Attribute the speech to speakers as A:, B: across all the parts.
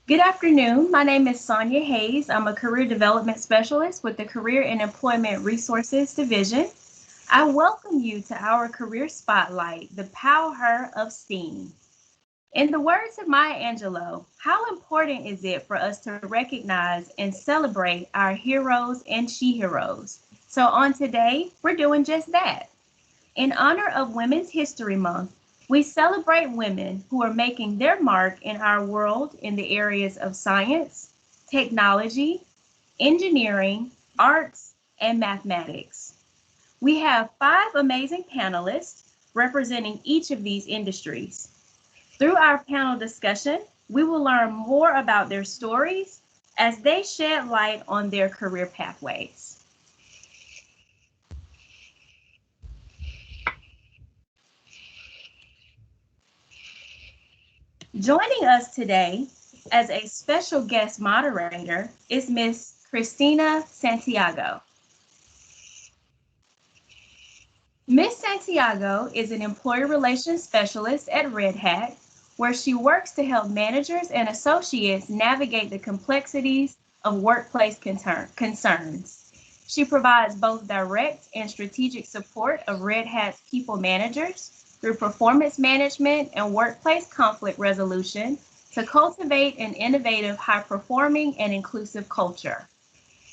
A: Good afternoon. My name is Sonia Hayes. I'm a career development specialist with the Career and Employment Resources Division. I welcome you to our career spotlight, the power of STEAM. In the words of Maya Angelou, how important is it for us to recognize and celebrate our heroes and she heroes? So, on today, we're doing just that. In honor of Women's History Month, we celebrate women who are making their mark in our world in the areas of science, technology, engineering, arts, and mathematics. We have five amazing panelists representing each of these industries. Through our panel discussion, we will learn more about their stories as they shed light on their career pathways. Joining us today as a special guest moderator is Ms. Christina Santiago. Ms. Santiago is an employee relations specialist at Red Hat, where she works to help managers and associates navigate the complexities of workplace concerns. She provides both direct and strategic support of Red Hat's people managers through performance management and workplace conflict resolution to cultivate an innovative, high-performing, and inclusive culture.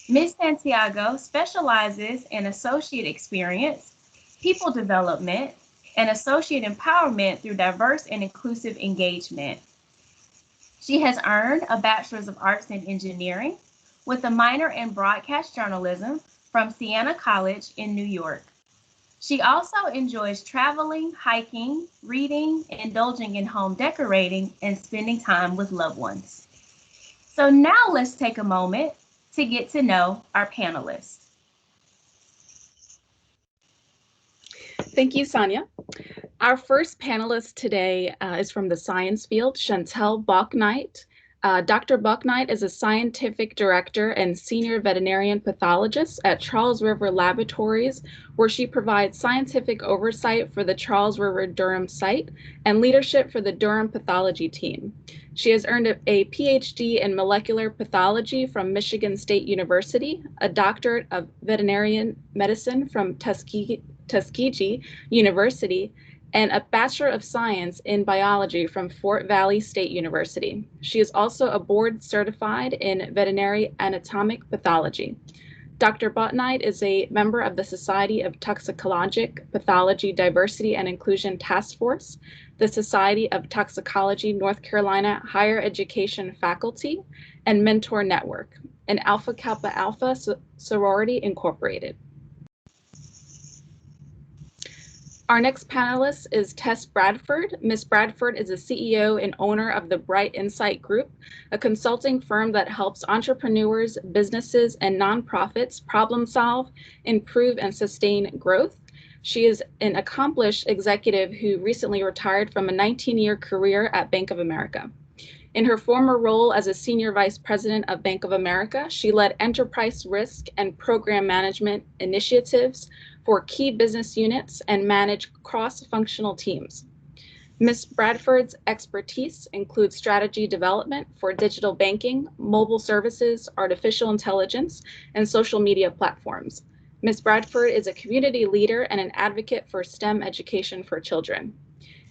A: Ms. Santiago specializes in associate experience, people development, and associate empowerment through diverse and inclusive engagement. She has earned a Bachelor's of Arts in Engineering with a minor in broadcast journalism from Siena College in New York. She also enjoys traveling, hiking, reading, indulging in home decorating, and spending time with loved ones. So now let's take a moment to get to know our panelists.
B: Thank you, Sonia. Our first panelist today is from the science field, Chantel Bouknight. Dr. Bouknight is a scientific director and senior veterinarian pathologist at Charles River Laboratories, where she provides scientific oversight for the Charles River Durham site and leadership for the Durham pathology team. She has earned a PhD in molecular pathology from Michigan State University, a doctorate of veterinary medicine from Tuskegee University, and a Bachelor of Science in Biology from Fort Valley State University. She is also a board certified in veterinary anatomic pathology. Dr. Bouknight is a member of the Society of Toxicologic Pathology Diversity and Inclusion Task Force, the Society of Toxicology North Carolina Higher Education Faculty, and Mentor Network, and Alpha Kappa Alpha Sorority Incorporated. Our next panelist is Tess Bradford. Ms. Bradford is a CEO and owner of the Bright Insight Group, a consulting firm that helps entrepreneurs, businesses, and nonprofits problem solve, improve, and sustain growth. She is an accomplished executive who recently retired from a 19-year career at Bank of America. In her former role as a senior vice president of Bank of America, she led enterprise risk and program management initiatives for key business units and managed cross-functional teams. Ms. Bradford's expertise includes strategy development for digital banking, mobile services, artificial intelligence, and social media platforms. Ms. Bradford is a community leader and an advocate for STEM education for children.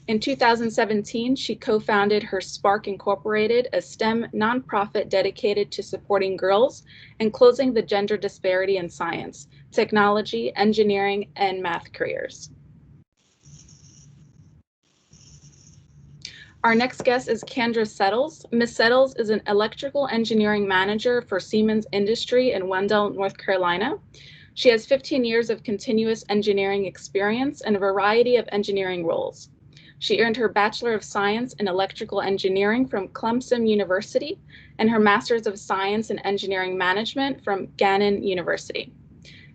B: In 2017, she co-founded Her Spark Incorporated, a STEM nonprofit dedicated to supporting girls and closing the gender disparity in science, technology, engineering, and math careers. Our next guest is Kendra Settles. Ms. Settles is an electrical engineering manager for Siemens Industry in Wendell, North Carolina. She has 15 years of continuous engineering experience in a variety of engineering roles. She earned her Bachelor of Science in Electrical Engineering from Clemson University and her Master's of Science in Engineering Management from Gannon University.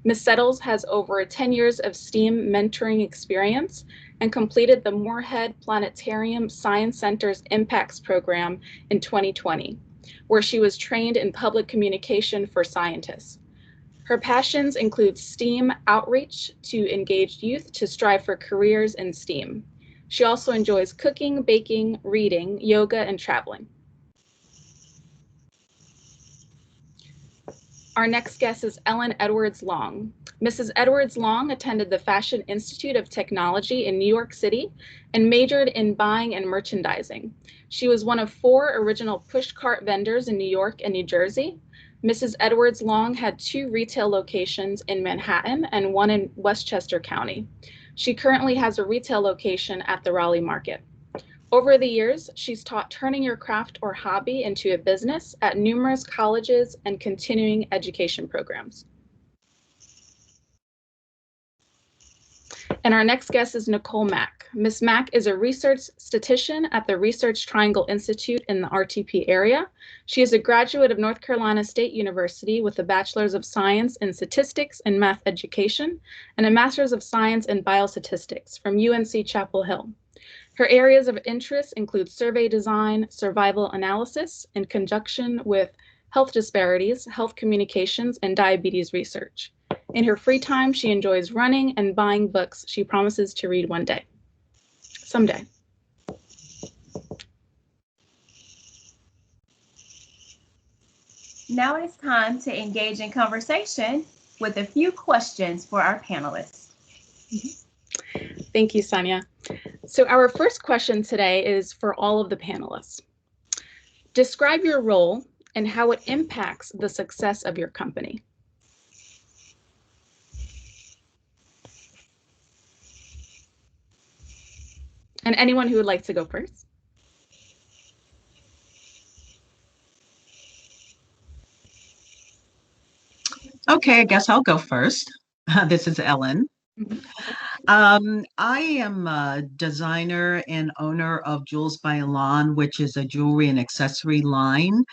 B: Ms. Settles has over 10 years of STEAM mentoring experience and completed the Moorhead Planetarium Science Center's IMPACTS program in 2020, where she was trained in public communication for scientists. Her passions include STEAM outreach to engage youth to strive for careers in STEAM. She also enjoys cooking, baking, reading, yoga, and traveling. Our next guest is Ellen Edwards Long. Mrs. Edwards Long attended the Fashion Institute of Technology in New York City and majored in buying and merchandising. She was one of 4 original pushcart vendors in New York and New Jersey. Mrs. Edwards Long had 2 retail locations in Manhattan and 1 in Westchester County. She currently has a retail location at the Raleigh Market. Over the years, she's taught turning your craft or hobby into a business at numerous colleges and continuing education programs. And our next guest is Nicole Mack. Ms. Mack is a research statistician at the Research Triangle Institute in the RTP area. She is a graduate of North Carolina State University with a Bachelor's of Science in Statistics and Math Education and a Master's of Science in Biostatistics from UNC Chapel Hill. Her areas of interest include survey design, survival analysis, in conjunction with health disparities, health communications, and diabetes research. In her free time, she enjoys running and buying books she promises to read one day, someday.
A: Now it's time to engage in conversation with a few questions for our panelists.
B: Thank you, Sonia. So our first question today is for all of the panelists. Describe your role and how it impacts the success of your company. And anyone who would like to go first.
C: Okay, I guess I'll go first. This is Ellen. I am a designer and owner of Jewels by Elan, which is a jewelry and accessory line.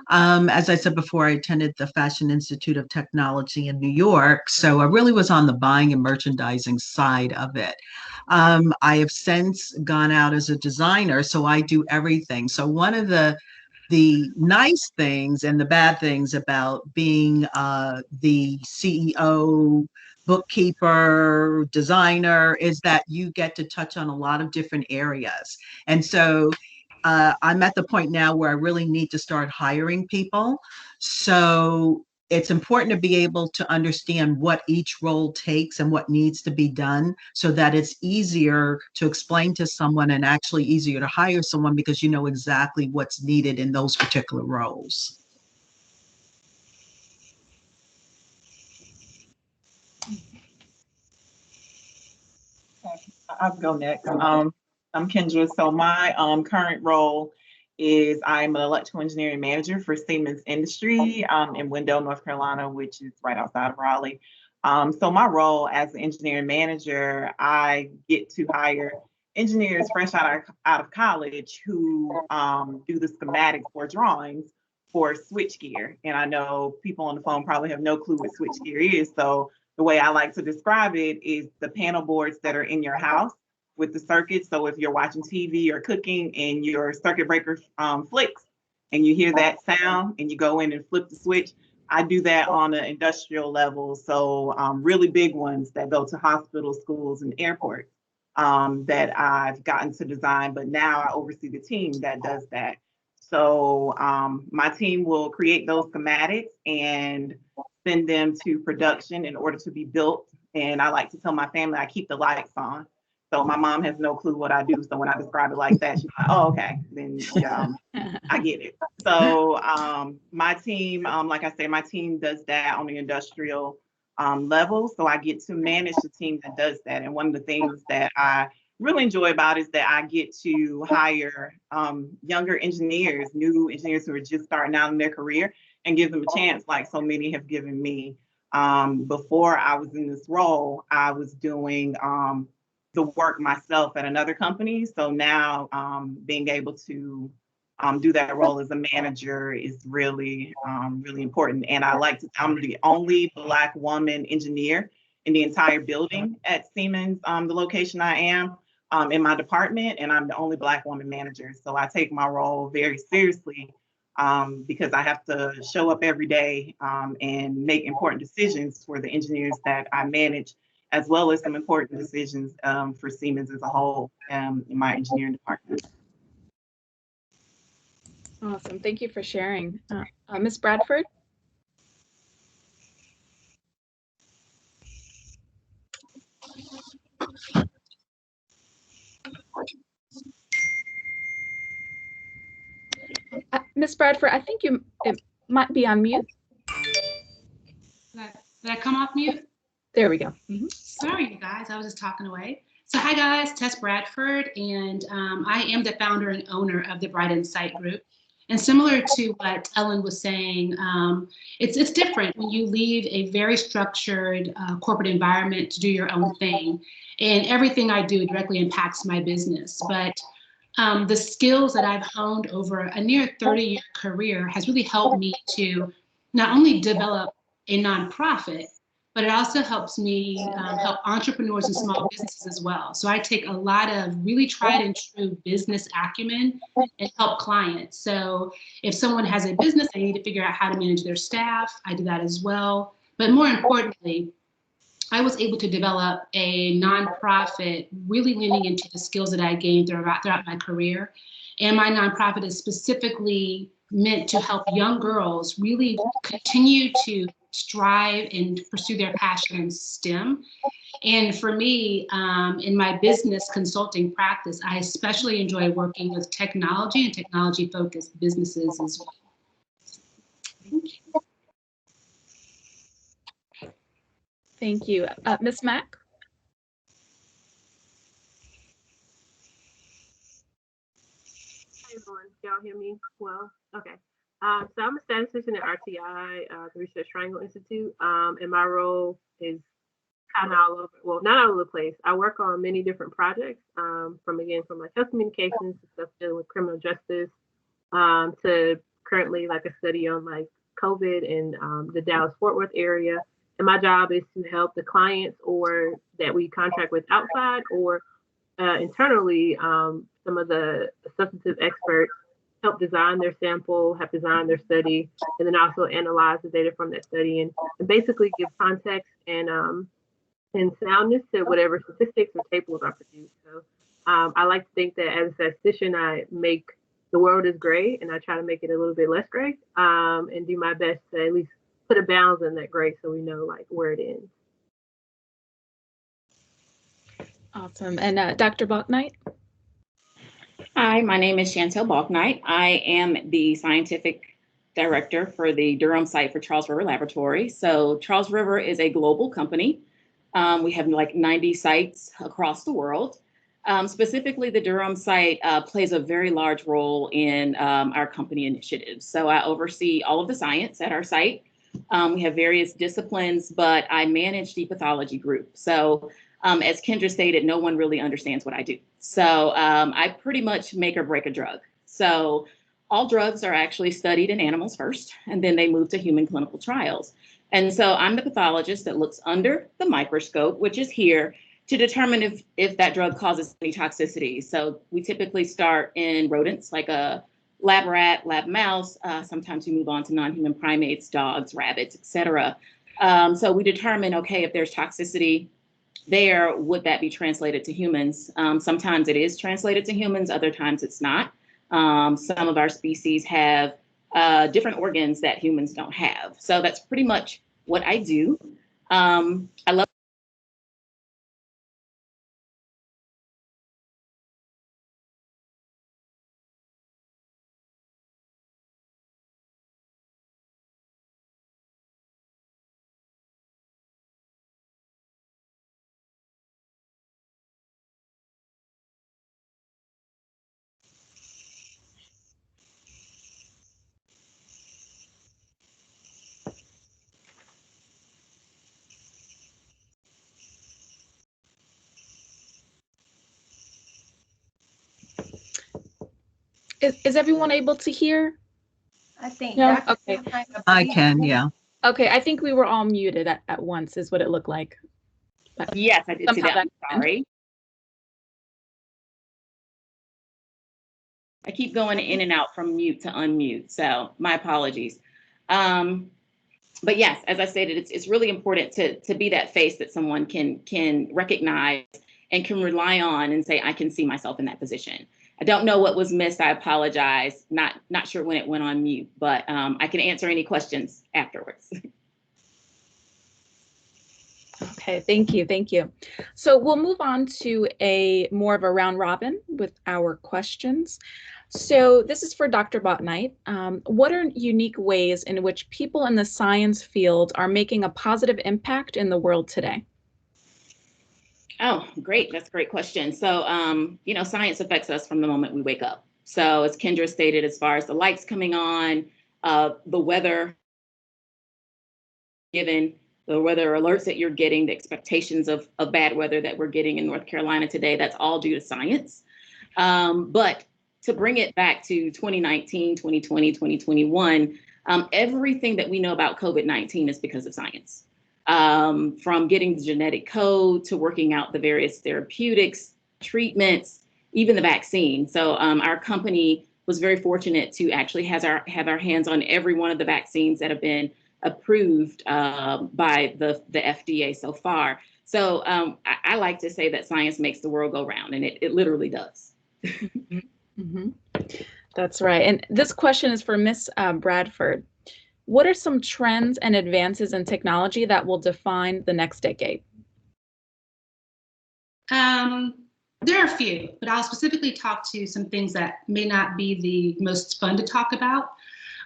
C: As I said before, I attended the Fashion Institute of Technology in New York, so I really was on the buying and merchandising side of it. I have since gone out as a designer, so I do everything. So one of the nice things and the bad things about being the CEO, bookkeeper, designer is that you get to touch on a lot of different areas. And so I'm at the point now where I really need to start hiring people. So it's important to be able to understand what each role takes and what needs to be done so that it's easier to explain to someone and actually easier to hire someone because you know exactly what's needed in those particular roles.
D: I'll go next. I'm Kendra. So my current role is I'm an electrical engineering manager for Siemens Industry in Wendell, North Carolina, which is right outside of Raleigh. So my role as an engineering manager, I get to hire engineers fresh out of college who do the schematics or drawings for switchgear. And I know people on the phone probably have no clue what switchgear is. So the way I like to describe it is the panel boards that are in your house with the circuits. So if you're watching TV or cooking and your circuit breaker flicks and you hear that sound and you go in and flip the switch, I do that on an industrial level. So really big ones that go to hospitals, schools, and airports that I've gotten to design, but now I oversee the team that does that. So my team will create those schematics and send them to production in order to be built. And I like to tell my family I keep the lights on. So my mom has no clue what I do. So when I describe it like that, she's like, oh, okay, then I get it. So my team, like I said, my team does that on the industrial level. So I get to manage the team that does that. And one of the things that I really enjoy about is that I get to hire younger engineers, new engineers who are just starting out in their career and give them a chance like so many have given me. Before I was in this role, I was doing the work myself at another company. So now being able to do that role as a manager is really, really important. And I'm the only Black woman engineer in the entire building at Siemens, the location I am in my department, and I'm the only Black woman manager. So I take my role very seriously because I have to show up every day and make important decisions for the engineers that I manage, as well as some important decisions for Siemens as a whole in my engineering department.
B: Awesome. Thank you for sharing. Ms. Bradford? Ms. Bradford, I think it might be on mute.
E: Did I come off mute?
B: There we go.
E: Sorry, you guys, I was just talking away. So hi guys, Tess Bradford, and I am the founder and owner of the Bright Insight Group. And similar to what Ellen was saying, it's different when you leave a very structured corporate environment to do your own thing. And everything I do directly impacts my business. But the skills that I've honed over a near 30-year career has really helped me to not only develop a nonprofit, but it also helps me help entrepreneurs and small businesses as well. So I take a lot of really tried and true business acumen and help clients. So if someone has a business, they need to figure out how to manage their staff. I do that as well. But more importantly, I was able to develop a nonprofit really leaning into the skills that I gained throughout my career. And my nonprofit is specifically meant to help young girls really continue to strive and pursue their passion in STEM. And for me, in my business consulting practice, I especially enjoy working with technology and technology-focused businesses as well. Thank you.
B: Thank you. Ms. Mack?
F: Hi everyone, y'all hear me well? Okay. So I'm a statistician at RTI, the Research Triangle Institute, and my role is kind of all over, well, not all over the place. I work on many different projects, from like health communications to stuff dealing with criminal justice, to currently like a study on like COVID and the Dallas-Fort Worth area. And my job is to help the clients or that we contract with outside or internally, some of the substantive experts help design their sample, have designed their study, and then also analyze the data from that study and basically give context and soundness to whatever statistics or tables are produced. So I like to think that as a statistician, I make the world is gray and I try to make it a little bit less gray, and do my best to at least put a balance in that gray so we know like where it ends.
B: Awesome. And Dr. Balknight?
G: Hi, my name is Chantel Balknight. I am the scientific director for the Durham site for Charles River Laboratory. So Charles River is a global company. We have like 90 sites across the world. Specifically, the Durham site plays a very large role in our company initiatives. So I oversee all of the science at our site. We have various disciplines, but I manage the pathology group. So as Kendra stated, no one really understands what I do. So I pretty much make or break a drug. So all drugs are actually studied in animals first, and then they move to human clinical trials. And so I'm the pathologist that looks under the microscope, which is here, to determine if that drug causes any toxicity. So we typically start in rodents, like a lab rat, lab mouse. Sometimes we move on to non-human primates, dogs, rabbits, et cetera. So we determine, okay, if there's toxicity there, would that be translated to humans? Sometimes it is translated to humans, other times it's not. Some of our species have different organs that humans don't have. So that's pretty much what I do. I love
B: Is everyone able to hear?
A: I think.
B: No?
A: Dr.
B: Okay.
A: Balknight,
C: I can, yeah.
B: Okay, I think we were all muted at once is what it looked like. But
G: yes, I did see
B: somehow
G: that. I'm sorry. I keep going in and out from mute to unmute, so my apologies. But yes, as I stated, it's really important to be that face that someone can recognize and can rely on and say, I can see myself in that position. I don't know what was missed. I apologize. Not sure when it went on mute, but I can answer any questions afterwards.
B: Okay, thank you, thank you. So we'll move on to a more of a round robin with our questions. So this is for Dr. Botnight. What are unique ways in which people in the science field are making a positive impact in the world today?
G: Oh, great. That's a great question. So, science affects us from the moment we wake up. So as Kendra stated, as far as the lights coming on, the weather given, the weather alerts that you're getting, the expectations of bad weather that we're getting in North Carolina today, that's all due to science. But to bring it back to 2019, 2020, 2021, everything that we know about COVID-19 is because of science. From getting the genetic code to working out the various therapeutics, treatments, even the vaccine. So our company was very fortunate to actually have our hands on every one of the vaccines that have been approved by the FDA so far. So I like to say that science makes the world go round, and it literally does.
B: Mm-hmm. That's right. And this question is for Ms. Bradford. What are some trends and advances in technology that will define the next decade?
E: There are a few, but I'll specifically talk to some things that may not be the most fun to talk about.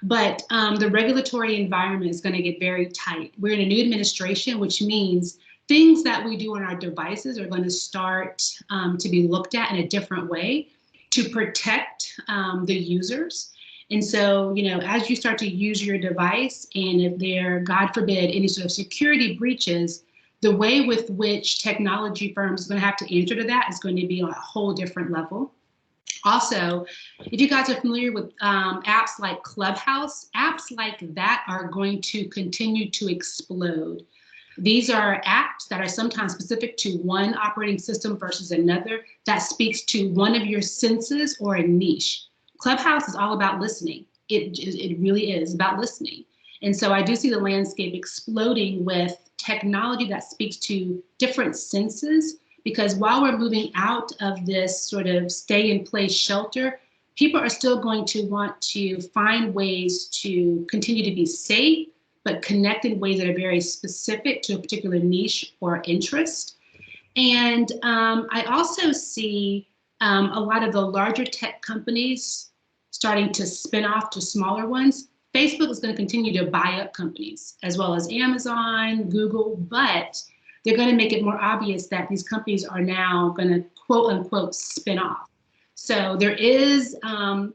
E: But the regulatory environment is going to get very tight. We're in a new administration, which means things that we do on our devices are going to start to be looked at in a different way to protect the users. And so, as you start to use your device, and if there, God forbid, any sort of security breaches, the way with which technology firms are going to have to answer to that is going to be on a whole different level. Also, if you guys are familiar with apps like Clubhouse, apps like that are going to continue to explode. These are apps that are sometimes specific to one operating system versus another that speaks to one of your senses or a niche. Clubhouse is all about listening. It really is about listening. And so I do see the landscape exploding with technology that speaks to different senses, because while we're moving out of this sort of stay in place shelter, people are still going to want to find ways to continue to be safe, but connect in ways that are very specific to a particular niche or interest. And I also see a lot of the larger tech companies starting to spin off to smaller ones. Facebook is going to continue to buy up companies, as well as Amazon, Google, but they're going to make it more obvious that these companies are now going to quote unquote spin off. So there is an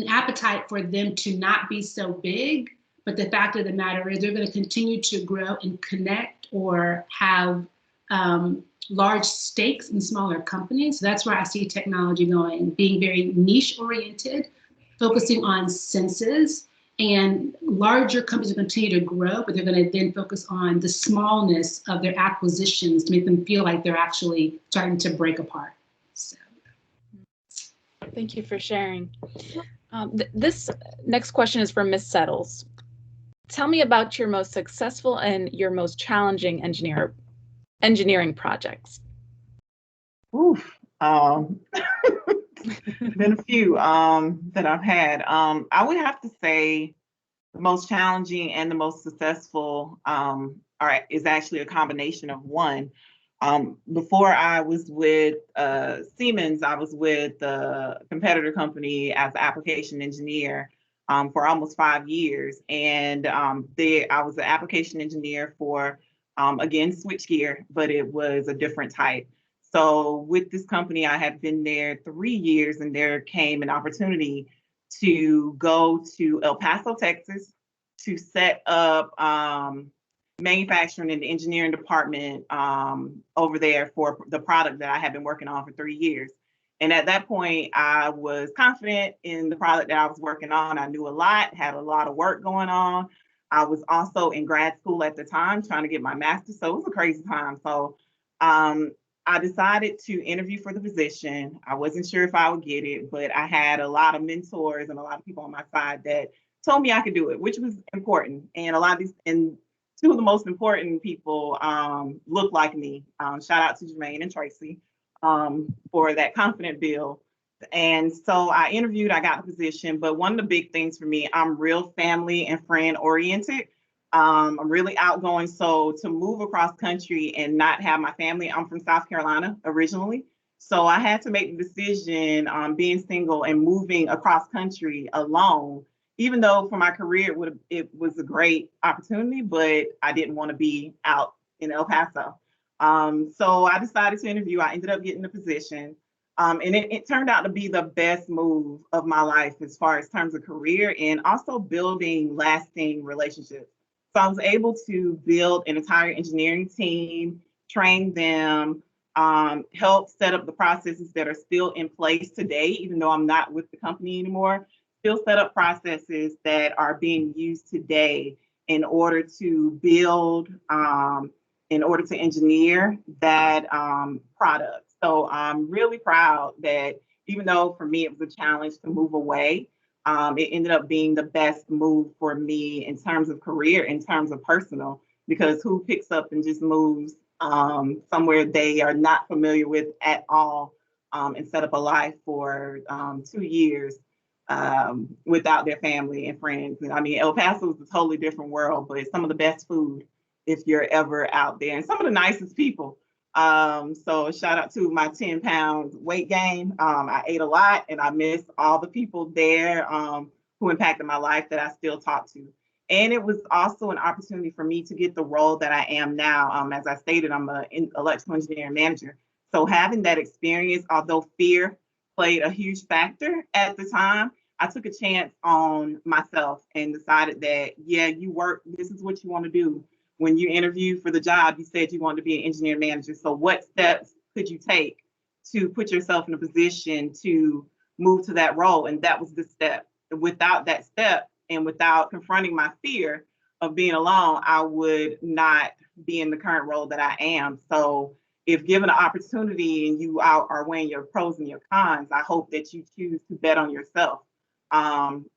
E: appetite for them to not be so big, but the fact of the matter is they're going to continue to grow and connect or have large stakes in smaller companies. So that's where I see technology going, being very niche oriented, focusing on senses. And larger companies will continue to grow, but they're going to then focus on the smallness of their acquisitions to make them feel like they're actually starting to break apart. So.
B: Thank you for sharing. This next question is from Ms. Settles. Tell me about your most successful and your most challenging engineering projects.
D: Oof. Been a few that I've had. I would have to say the most challenging and the most successful is actually a combination of one. Before I was with Siemens, I was with a competitor company as an application engineer for almost 5 years. And I was an application engineer for, again, switchgear, but it was a different type. So with this company, I had been there 3 years, and there came an opportunity to go to El Paso, Texas, to set up manufacturing and engineering department over there for the product that I had been working on for 3 years. And at that point, I was confident in the product that I was working on. I knew a lot, had a lot of work going on. I was also in grad school at the time, trying to get my master's. So it was a crazy time. So I decided to interview for the position. I wasn't sure if I would get it, but I had a lot of mentors and a lot of people on my side that told me I could do it, which was important. And a lot of these, and two of the most important people look like me. Shout out to Jermaine and Tracy for that confident bill. And so I interviewed, I got the position, but one of the big things for me, I'm real family and friend oriented. I'm really outgoing. So to move across country and not have my family, I'm from South Carolina originally. So I had to make the decision, being single and moving across country alone, even though for my career it was a great opportunity, but I didn't want to be out in El Paso. So I decided to interview. I ended up getting the position. And it turned out to be the best move of my life as far as terms of career and also building lasting relationships. So I was able to build an entire engineering team, train them, help set up the processes that are still in place today, even though I'm not with the company anymore, still set up processes that are being used today in order to build, in order to engineer that product. So I'm really proud that even though for me it was a challenge to move away, it ended up being the best move for me in terms of career, in terms of personal, because who picks up and just moves somewhere they are not familiar with at all, and set up a life for 2 years without their family and friends. And I mean, El Paso is a totally different world, but it's some of the best food if you're ever out there, and some of the nicest people. So shout out to my 10 pounds weight gain. I ate a lot and I miss all the people there who impacted my life that I still talk to. And it was also an opportunity for me to get the role that I am now. As I stated, I'm an electrical engineering manager. So having that experience, although fear played a huge factor at the time, I took a chance on myself and decided that, yeah, this is what you want to do. When you interviewed for the job, you said you wanted to be an engineer manager. So what steps could you take to put yourself in a position to move to that role? And that was the step. Without that step and without confronting my fear of being alone, I would not be in the current role that I am. So if given an opportunity and you are weighing your pros and your cons, I hope that you choose to bet on yourself,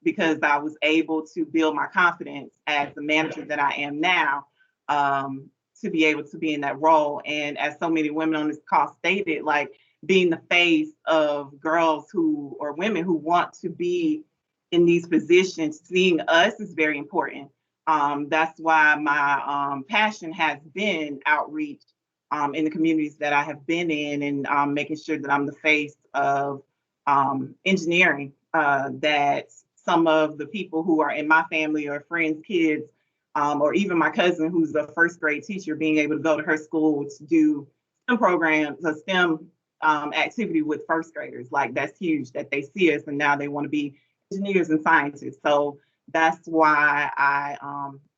D: because I was able to build my confidence as the manager that I am now, to be able to be in that role. And as so many women on this call stated, like being the face of girls or women who want to be in these positions, seeing us is very important. That's why my passion has been outreach in the communities that I have been in, and making sure that I'm the face of engineering, that some of the people who are in my family or friends' kids, or even my cousin who's a first grade teacher, being able to go to her school to do STEM programs, a STEM activity with first graders. Like that's huge that they see us and now they want to be engineers and scientists. So that's why I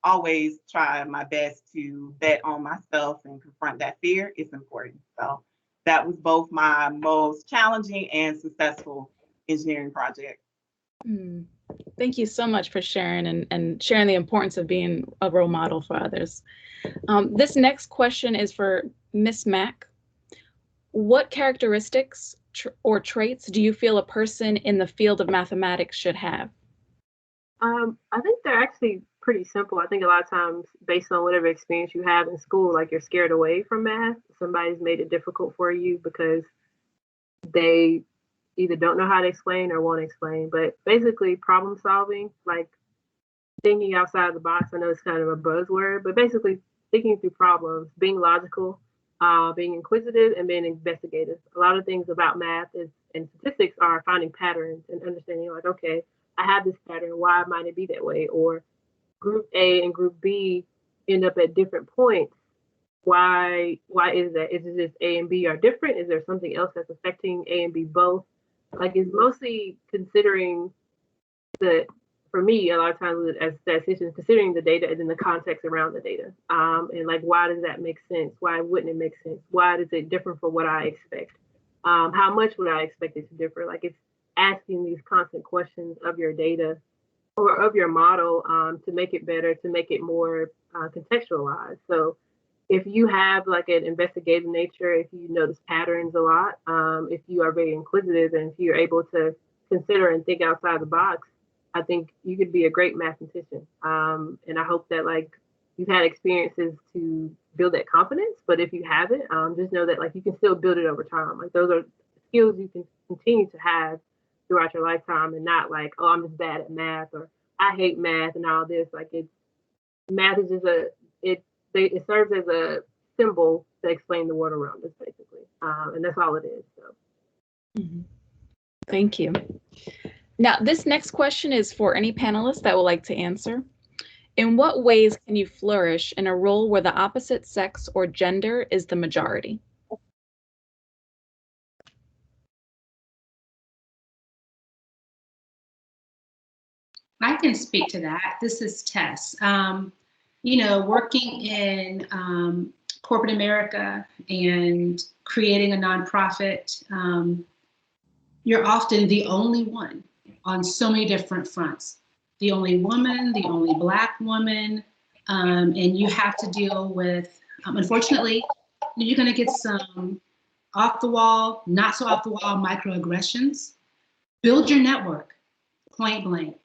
D: always try my best to bet on myself and confront that fear. It's important. So that was both my most challenging and successful engineering project.
B: Thank you so much for sharing and sharing the importance of being a role model for others. This next question is for Ms. Mack. What characteristics or traits do you feel a person in the field of mathematics should have?
F: I think they're actually pretty simple. I think a lot of times, based on whatever experience you have in school, like you're scared away from math. Somebody's made it difficult for you because they either don't know how to explain or won't explain. But basically, problem solving, like thinking outside the box. I know it's kind of a buzzword, but basically thinking through problems, being logical, being inquisitive, and being investigative. A lot of things about math and statistics are finding patterns and understanding, like, okay, I have this pattern. Why might it be that way? Or group A and group B end up at different points. Why is that? Is it just A and B are different? Is there something else that's affecting A and B both? Like, it's mostly considering for me, a lot of times as statisticians, considering the data and then the context around the data. And like, why does that make sense? Why wouldn't it make sense? Why is it different from what I expect? How much would I expect it to differ? Like, it's asking these constant questions of your data or of your model to make it better, to make it more contextualized. So if you have like an investigative nature, if you notice patterns a lot, if you are very inquisitive, and if you're able to consider and think outside the box, I think you could be a great mathematician. And I hope that like you've had experiences to build that confidence, but if you haven't, just know that like you can still build it over time. Like those are skills you can continue to have throughout your lifetime, and not like, oh, I'm just bad at math, or I hate math and all this. Like, it's math is just it serves as a symbol to explain the world around us, basically, and that's all it is. So.
B: Thank you. Now, this next question is for any panelists that would like to answer. In what ways can you flourish in a role where the opposite sex or gender is the majority?
E: I can speak to that. This is Tess. Working in corporate America and creating a nonprofit, you're often the only one on so many different fronts. The only woman, the only Black woman, and you have to deal with, unfortunately, you're gonna get some off the wall, not so off the wall microaggressions. Build your network, point blank.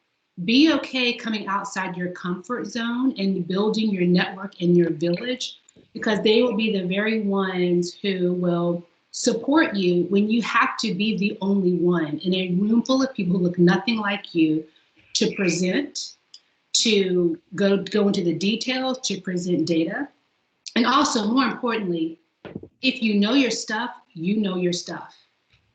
E: Be okay coming outside your comfort zone and building your network in your village, because they will be the very ones who will support you when you have to be the only one in a room full of people who look nothing like you to present, to go into the details, to present data. And also, more importantly, if you know your stuff, you know your stuff.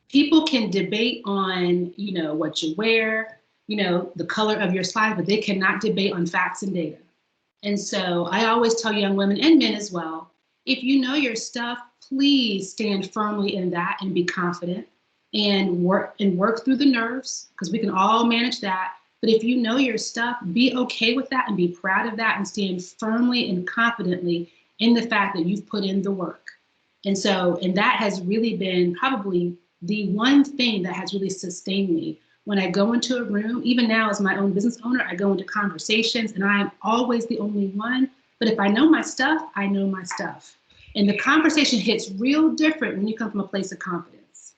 E: People can debate on, what you wear, the color of your slide, but they cannot debate on facts and data. And so I always tell young women and men as well, if you know your stuff, please stand firmly in that and be confident and work through the nerves, because we can all manage that. But if you know your stuff, be okay with that and be proud of that and stand firmly and confidently in the fact that you've put in the work. And that has really been probably the one thing that has really sustained me. When I go into a room, even now as my own business owner, I go into conversations and I'm always the only one. But if I know my stuff, I know my stuff. And the conversation hits real different when you come from a place of confidence.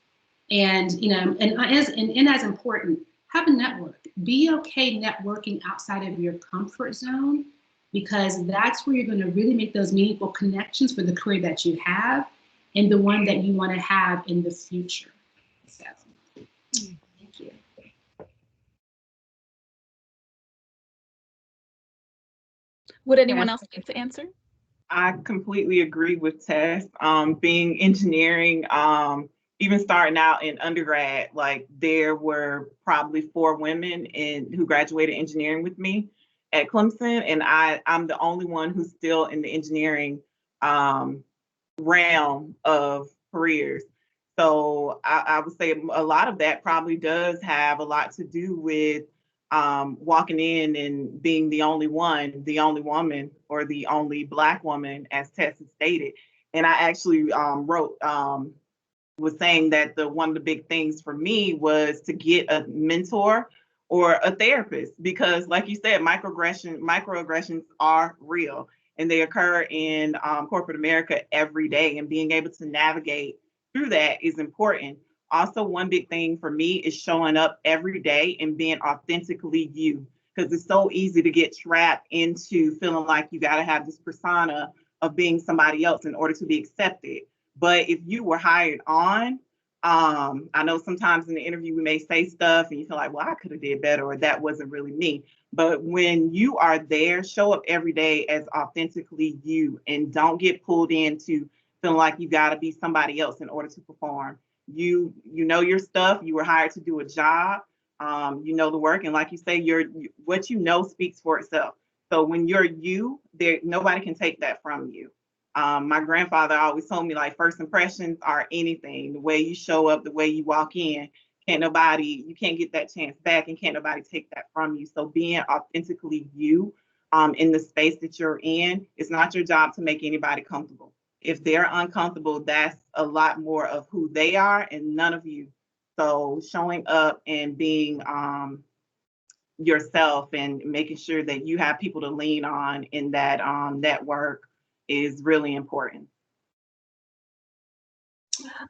E: And, as important, have a network. Be okay networking outside of your comfort zone, because that's where you're going to really make those meaningful connections for the career that you have and the one that you want to have in the future. So, thank you.
B: Would anyone else like to answer?
D: I completely agree with Tess. Being engineering, even starting out in undergrad, like there were probably 4 women who graduated engineering with me at Clemson, and I'm the only one who's still in the engineering realm of careers. So I would say a lot of that probably does have a lot to do with walking in and being the only one, the only woman, or the only Black woman, as Tess stated. And I actually was saying that one of the big things for me was to get a mentor or a therapist, because like you said, microaggressions are real and they occur in corporate America every day, and being able to navigate through that is important. Also, one big thing for me is showing up every day and being authentically you, because it's so easy to get trapped into feeling like you got to have this persona of being somebody else in order to be accepted. But if you were hired on, I know sometimes in the interview we may say stuff and you feel like, well, I could have did better, or that wasn't really me. But when you are there, show up every day as authentically you, and don't get pulled into feeling like you got to be somebody else in order to perform. You know your stuff. You were hired to do a job. You know the work, and like you say, what you know speaks for itself. So when you're you, nobody can take that from you. My grandfather always told me, like, first impressions are anything. The way you show up, the way you walk in, you can't get that chance back, and can't nobody take that from you. So being authentically you in the space that you're in, it's not your job to make anybody comfortable. If they're uncomfortable, that's a lot more of who they are and none of you. So showing up and being yourself and making sure that you have people to lean on in that work is really important.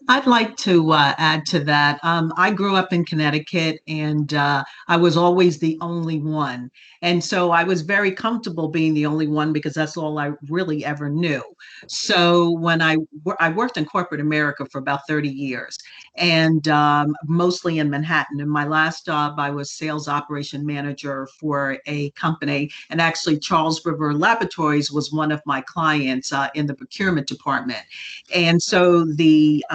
C: I'd like to add to that. I grew up in Connecticut, and I was always the only one. And so I was very comfortable being the only one because that's all I really ever knew. So when I worked in corporate America for about 30 years, and mostly in Manhattan. In my last job, I was sales operation manager for a company. And actually, Charles River Laboratories was one of my clients in the procurement department. And so the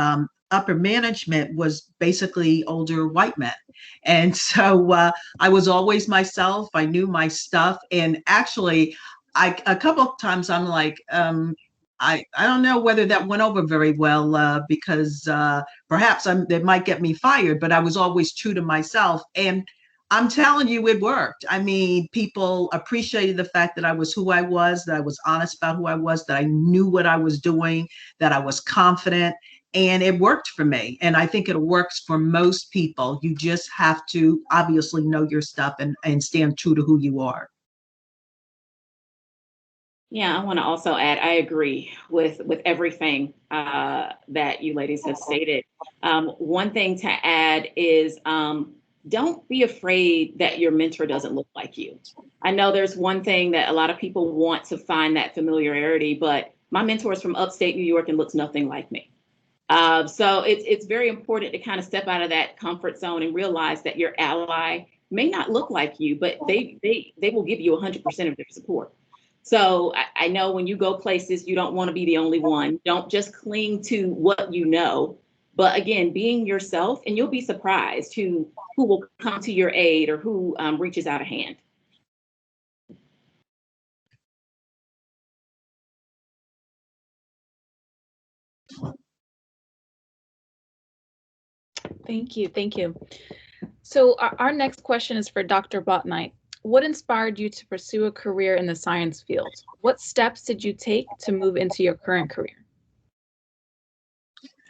C: upper management was basically older white men. And so I was always myself. I knew my stuff. And actually, a couple of times I'm like, I don't know whether that went over very well because perhaps it might get me fired, but I was always true to myself. And I'm telling you, it worked. I mean, people appreciated the fact that I was who I was, that I was honest about who I was, that I knew what I was doing, that I was confident, and it worked for me. And I think it works for most people. You just have to obviously know your stuff and stand true to who you are.
G: Yeah, I want to also add, I agree with everything that you ladies have stated. One thing to add is don't be afraid that your mentor doesn't look like you. I know there's one thing that a lot of people want to find that familiarity, but my mentor is from upstate New York and looks nothing like me. So it's very important to kind of step out of that comfort zone and realize that your ally may not look like you, but they will give you 100% of their support. So I know when you go places, you don't want to be the only one. Don't just cling to what you know, but again, being yourself, and you'll be surprised who will come to your aid or who reaches out a hand.
B: Thank you. Thank you. So our next question is for Dr. Botnight. What inspired you to pursue a career in the science field? What steps did you take to move into your current career?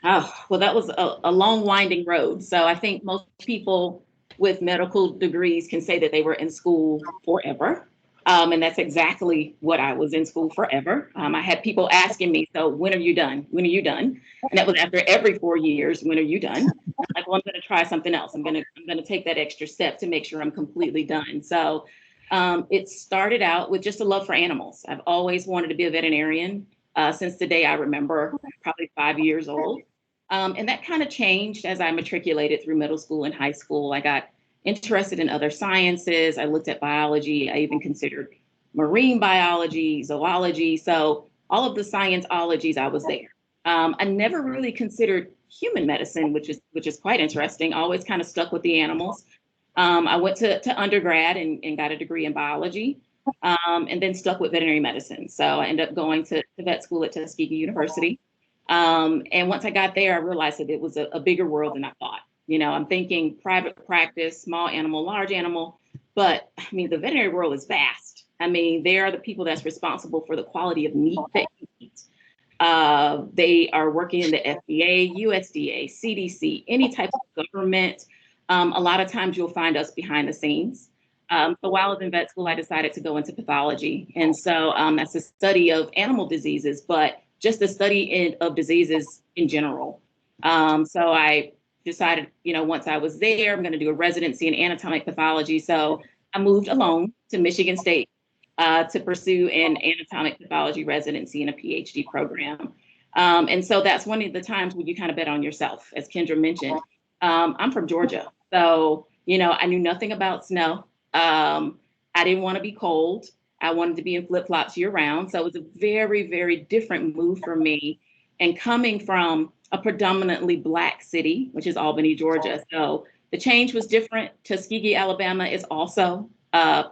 G: Oh, well, that was a long, winding road. So I think most people with medical degrees can say that they were in school forever. And that's exactly what I was in school forever. I had people asking me, so when are you done? When are you done? And that was after every 4 years, when are you done? I'm like, well, I'm going to try something else. I'm going to take that extra step to make sure I'm completely done. So it started out with just a love for animals. I've always wanted to be a veterinarian since the day I remember, probably 5 years old. And that kind of changed as I matriculated through middle school and high school. I got interested in other sciences. I looked at biology. I even considered marine biology, zoology. So all of the science-ologies, I was there. I never really considered human medicine, which is quite interesting. Always kind of stuck with the animals. I went to undergrad and got a degree in biology, and then stuck with veterinary medicine. So I ended up going to vet school at Tuskegee University. And once I got there, I realized that it was a bigger world than I thought. You know, I'm thinking private practice, small animal, large animal, but I mean, the veterinary world is vast. I mean, they are the people that's responsible for the quality of meat that you eat. They are working in the FDA, USDA, CDC, any type of government. A lot of times you'll find us behind the scenes. So while I was in vet school, I decided to go into pathology. And so that's the study of animal diseases, but just the study of diseases in general. So I decided, you know, once I was there, I'm going to do a residency in anatomic pathology. So I moved alone to Michigan State to pursue an anatomic pathology residency in a PhD program. And so that's one of the times when you kind of bet on yourself, as Kendra mentioned. I'm from Georgia, so, you know, I knew nothing about snow. I didn't want to be cold. I wanted to be in flip-flops year round. So it was a very, very different move for me. And coming from a predominantly Black city, which is Albany, Georgia. So the change was different. Tuskegee, Alabama is also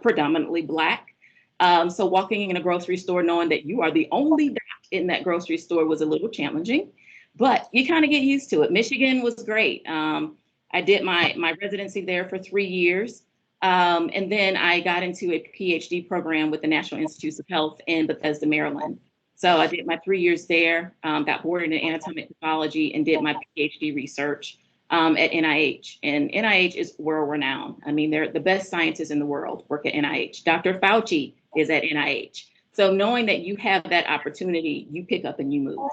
G: predominantly Black. So walking in a grocery store, knowing that you are the only Black in that grocery store was a little challenging, but you kind of get used to it. Michigan was great. I did my residency there for 3 years. And then I got into a PhD program with the National Institutes of Health in Bethesda, Maryland. So I did my 3 years there, got boarded in anatomic pathology, and did my PhD research at NIH. And NIH is world renowned. I mean, they're the best scientists in the world work at NIH. Dr. Fauci is at NIH. So knowing that you have that opportunity, you pick up and you move.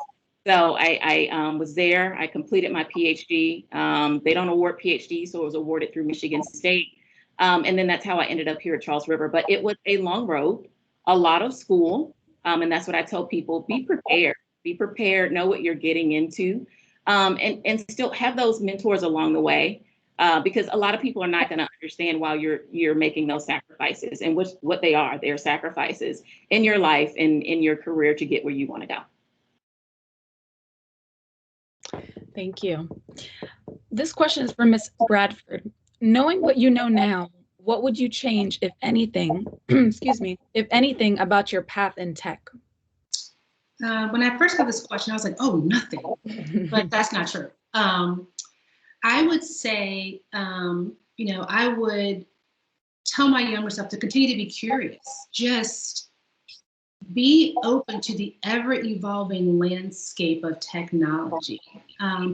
G: So I was there. I completed my PhD. They don't award PhD, so it was awarded through Michigan State. And then that's how I ended up here at Charles River. But it was a long road, a lot of school. And that's what I tell people, be prepared, know what you're getting into, and still have those mentors along the way. Because a lot of people are not going to understand while you're making those sacrifices, and what they are. They're sacrifices in your life and in your career to get where you want to go.
B: Thank you. This question is for Ms. Bradford. Knowing what you know now, what would you change, if anything, excuse me, if anything, about your path in tech?
E: When I first got this question, I was like, oh, nothing. But that's not true. I would say, I would tell my younger self to continue to be curious. Just be open to the ever-evolving landscape of technology.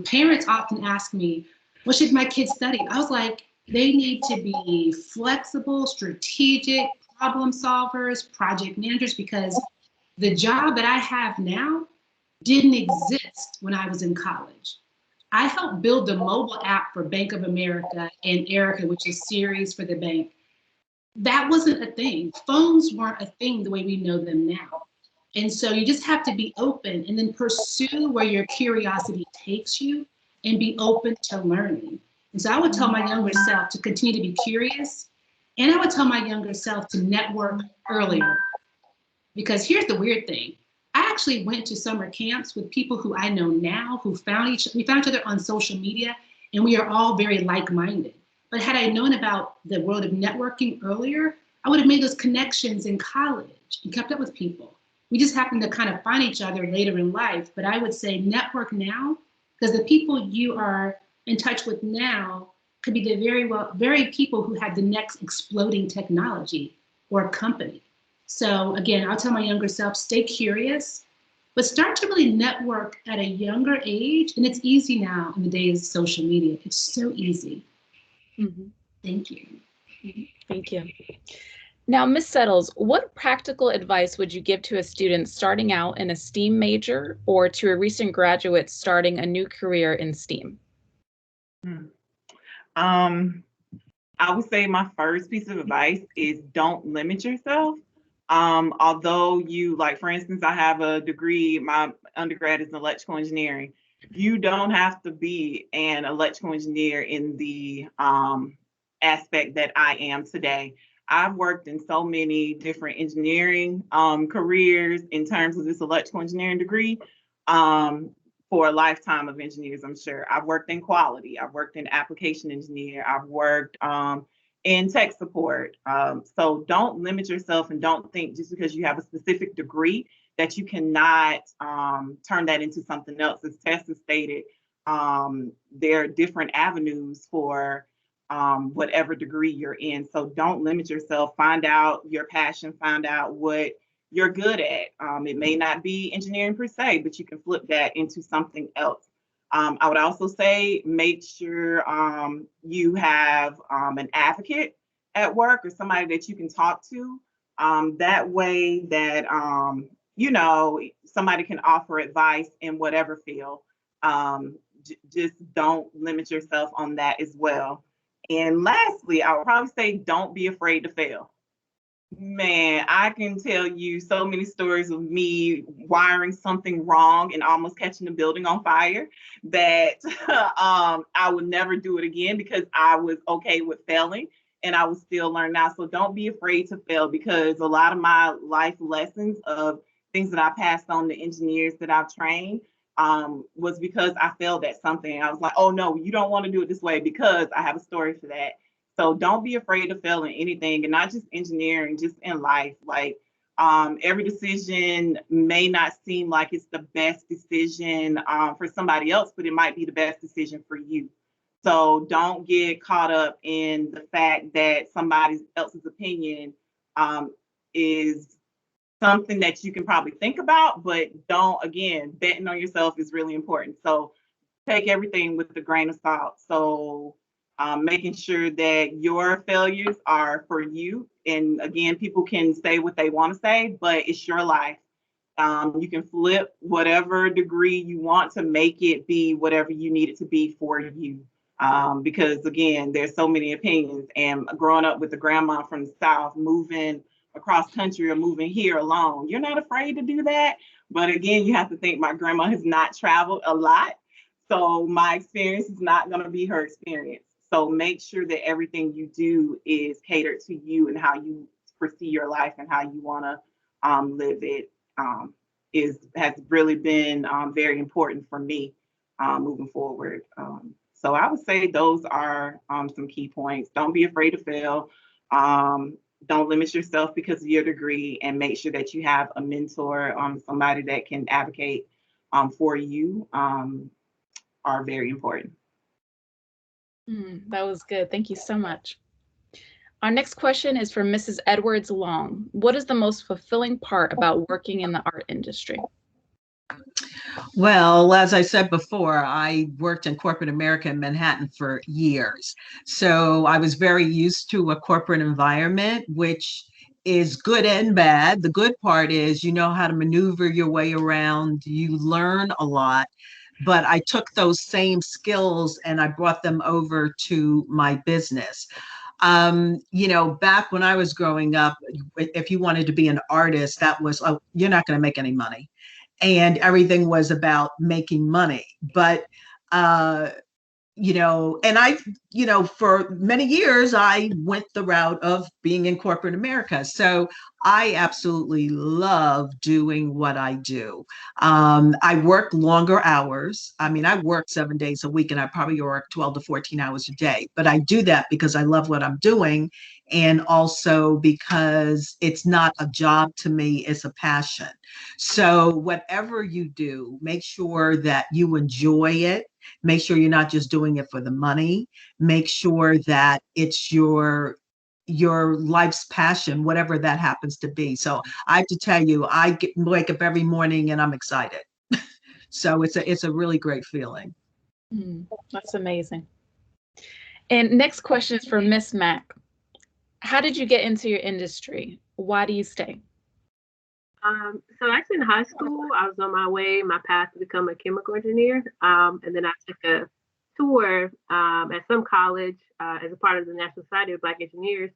E: Parents often ask me, what should my kids study? I was like, they need to be flexible, strategic, problem solvers, project managers, because the job that I have now didn't exist when I was in college. I helped build the mobile app for Bank of America and Erica, which is Siri's for the bank. That wasn't a thing. Phones weren't a thing the way we know them now. And so you just have to be open and then pursue where your curiosity takes you and be open to learning. And so I would tell my younger self to continue to be curious. And I would tell my younger self to network earlier. Because here's the weird thing. I actually went to summer camps with people who I know now, we found each other on social media, and we are all very like-minded. But had I known about the world of networking earlier, I would have made those connections in college and kept up with people. We just happened to kind of find each other later in life. But I would say network now, because the people you are in touch with now could be the very people who have the next exploding technology or company. So again, I'll tell my younger self, stay curious, but start to really network at a younger age. And it's easy now in the days of social media. It's so easy.
B: Mm-hmm.
E: Thank you.
B: Thank you. Now, Ms. Settles, what practical advice would you give to a student starting out in a STEAM major or to a recent graduate starting a new career in STEAM?
D: I would say my first piece of advice is don't limit yourself. Although you, like, for instance, I have a degree, my undergrad is in electrical engineering. You don't have to be an electrical engineer in the aspect that I am today. I've worked in so many different engineering careers in terms of this electrical engineering degree for a lifetime of engineers, I'm sure. I've worked in quality, I've worked in application engineer, I've worked in tech support. So don't limit yourself and don't think just because you have a specific degree that you cannot turn that into something else. As Tessa stated, there are different avenues for whatever degree you're in. So don't limit yourself. Find out your passion, find out what you're good at. It may not be engineering per se, but you can flip that into something else. I would also say make sure you have an advocate at work or somebody that you can talk to. That way that, somebody can offer advice in whatever field. Just don't limit yourself on that as well. And lastly, I would probably say don't be afraid to fail. Man, I can tell you so many stories of me wiring something wrong and almost catching the building on fire that I would never do it again because I was okay with failing and I would still learn now. So don't be afraid to fail, because a lot of my life lessons of things that I passed on to engineers that I've trained was because I failed at something. I was like, oh no, you don't want to do it this way, because I have a story for that. So don't be afraid to fail in anything, and not just engineering, just in life. Like every decision may not seem like it's the best decision for somebody else, but it might be the best decision for you. So don't get caught up in the fact that somebody else's opinion is something that you can probably think about, but don't, again, betting on yourself is really important. So take everything with a grain of salt. So making sure that your failures are for you. And again, people can say what they want to say, but it's your life. You can flip whatever degree you want to make it be whatever you need it to be for you. Because again, there's so many opinions. And growing up with a grandma from the South, moving across country or moving here alone, you're not afraid to do that. But again, you have to think my grandma has not traveled a lot. So my experience is not going to be her experience. So make sure that everything you do is catered to you and how you foresee your life and how you want to live it. Has really been very important for me moving forward. So I would say those are some key points. Don't be afraid to fail. Don't limit yourself because of your degree, and make sure that you have a mentor, somebody that can advocate for you, are very important.
B: That was good. Thank you so much. Our next question is from Mrs. Edwards Long. What is the most fulfilling part about working in the art industry?
C: Well, as I said before, I worked in corporate America in Manhattan for years. So I was very used to a corporate environment, which is good and bad. The good part is you know how to maneuver your way around, you learn a lot. But I took those same skills and I brought them over to my business. Back when I was growing up, if you wanted to be an artist, that was, oh, you're not going to make any money. And everything was about making money. But, and I, for many years, I went the route of being in corporate America. So I absolutely love doing what I do. I work longer hours. I mean, I work 7 days a week and I probably work 12 to 14 hours a day, but I do that because I love what I'm doing. And also because it's not a job to me, it's a passion. So whatever you do, make sure that you enjoy it. Make sure you're not just doing it for the money. Make sure that it's your life's passion, whatever that happens to be. So I have to tell you, wake up every morning and I'm excited. So it's a really great feeling.
B: That's amazing. And next question is for Miss Mack. How did you get into your industry? Why do you stay?
F: So actually in high school, I was on my path to become a chemical engineer. And then I took a tour at some college as a part of the National Society of Black Engineers.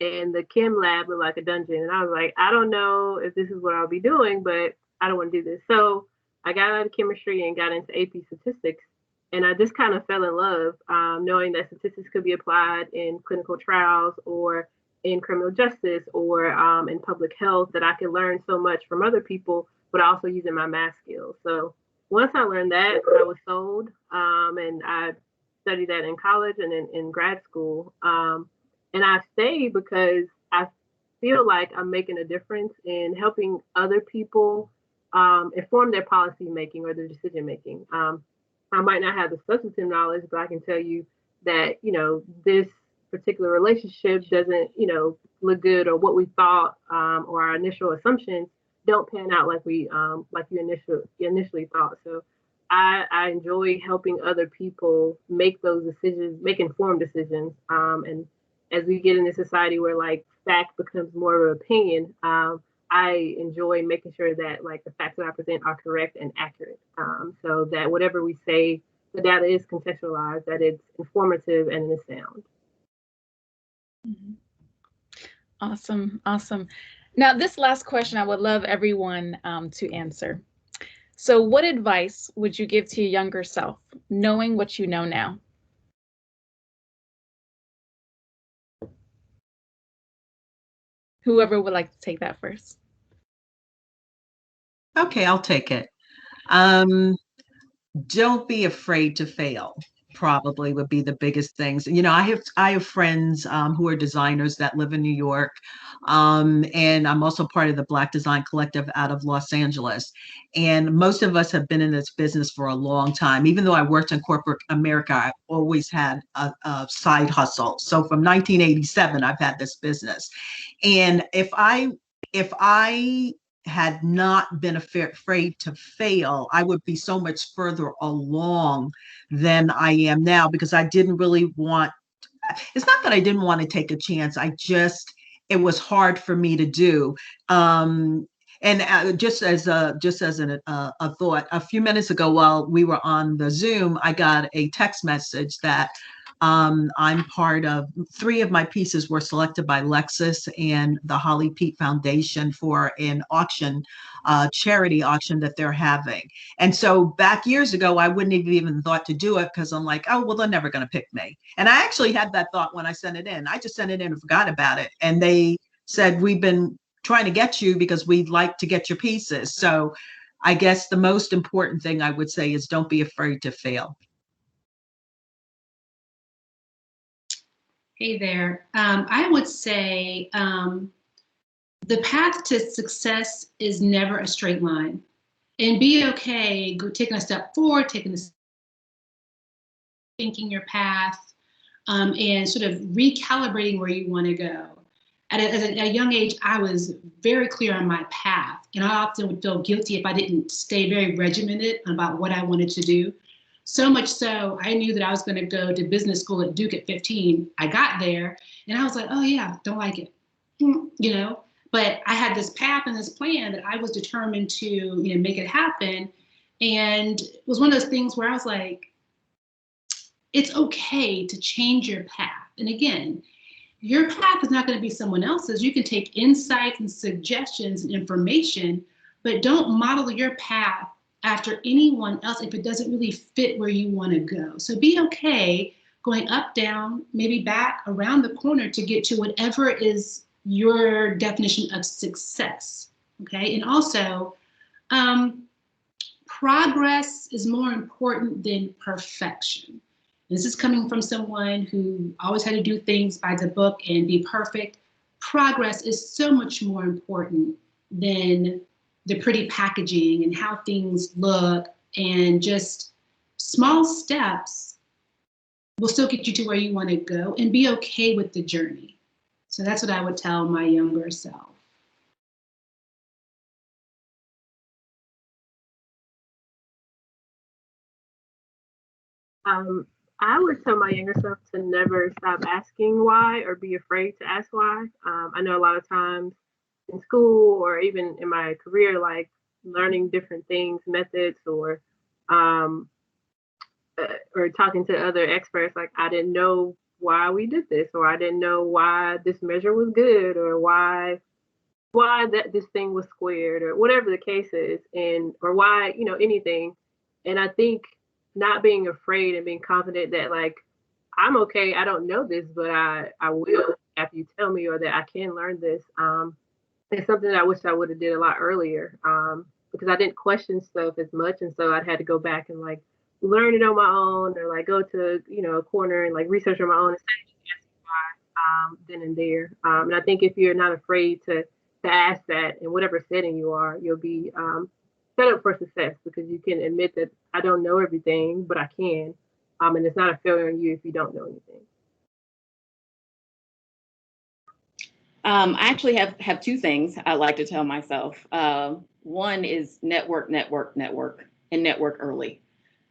F: And the chem lab looked like a dungeon. And I was like, I don't know if this is what I'll be doing, but I don't want to do this. So I got out of chemistry and got into AP statistics. And I just kind of fell in love, knowing that statistics could be applied in clinical trials or in criminal justice or in public health, that I could learn so much from other people, but also using my math skills. So once I learned that, I was sold, and I studied that in college and in grad school. And I stayed because I feel like I'm making a difference in helping other people inform their policy making or their decision making. I might not have the substantive knowledge, but I can tell you that, this particular relationship doesn't, look good, or what we thought or our initial assumptions don't pan out like we like you initially thought. So I enjoy helping other people make those decisions, make informed decisions. And as we get in a society where like fact becomes more of an opinion, I enjoy making sure that like the facts that I present are correct and accurate, so that whatever we say, the data is contextualized, that it's informative and it's sound.
B: Awesome. Now, this last question I would love everyone to answer. So what advice would you give to your younger self, knowing what you know now? Whoever would like to take that first.
C: Okay, I'll take it. Don't be afraid to fail. Probably would be the biggest things. I have friends who are designers that live in New York, and I'm also part of the Black Design Collective out of Los Angeles. And most of us have been in this business for a long time. Even though I worked in corporate America, I always had a side hustle. So from 1987, I've had this business. And if I had not been afraid to fail, I would be so much further along than I am now, because I didn't really want, it's not that I didn't want to take a chance. It was hard for me to do. And just as a thought, a few minutes ago while we were on the Zoom, I got a text message that I'm part of. 3 of my pieces were selected by Lexus and the Holly Pete Foundation for an auction, charity auction that they're having. And so back years ago, I wouldn't have even thought to do it because I'm like, oh, well, they're never going to pick me. And I actually had that thought when I sent it in. I just sent it in and forgot about it. And they said, we've been trying to get you because we'd like to get your pieces. So I guess the most important thing I would say is don't be afraid to fail.
E: Hey there. I would say the path to success is never a straight line. And be okay taking a step forward, thinking your path, and sort of recalibrating where you want to go. At a young age, I was very clear on my path, and I often would feel guilty if I didn't stay very regimented about what I wanted to do. So much so, I knew that I was going to go to business school at Duke at 15. I got there, and I was like, oh yeah, don't like it, you know? But I had this path and this plan that I was determined to, make it happen. And it was one of those things where I was like, it's okay to change your path. And again, your path is not going to be someone else's. You can take insights and suggestions and information, but don't model your path after anyone else if it doesn't really fit where you want to go. So be okay going up, down, maybe back, around the corner to get to whatever is your definition of success, okay? And also, progress is more important than perfection. This is coming from someone who always had to do things by the book and be perfect. Progress is so much more important than the pretty packaging and how things look, and just small steps will still get you to where you want to go, and be okay with the journey. So that's what I would tell my younger self.
F: I would tell my younger self to never stop asking why or be afraid to ask why. I know a lot of times in school or even in my career, like learning different things, methods, or talking to other experts, like I didn't know why we did this, or I didn't know why this measure was good, or why that this thing was squared, or whatever the case is, and or why anything. And I think not being afraid and being confident that like I'm okay, I don't know this, but I will after you tell me, or that I can learn this. It's something that I wish I would have did a lot earlier, because I didn't question stuff as much, and so I'd had to go back and like learn it on my own, or like go to a corner and like research on my own instead of just asking why then and there. And I think if you're not afraid to ask that in whatever setting you are, you'll be set up for success, because you can admit that I don't know everything, but I can. And it's not a failure on you if you don't know anything.
G: I actually have 2 things I like to tell myself. One is network, and network early.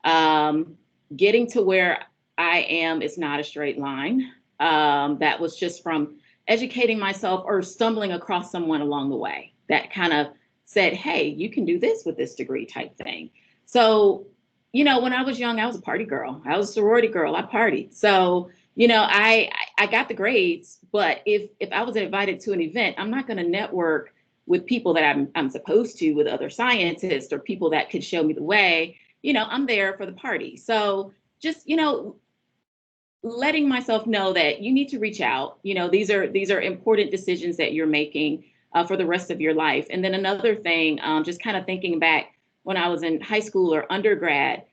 G: Getting to where I am is not a straight line. That was just from educating myself or stumbling across someone along the way that kind of said, hey, you can do this with this degree type thing. So, when I was young, I was a party girl. I was a sorority girl. I partied. So, I got the grades, but if I was invited to an event, I'm not going to network with people that I'm supposed to, with other scientists or people that could show me the way. I'm there for the party. So just, letting myself know that you need to reach out. These are important decisions that you're making for the rest of your life. And then another thing, just kind of thinking back when I was in high school or undergrad,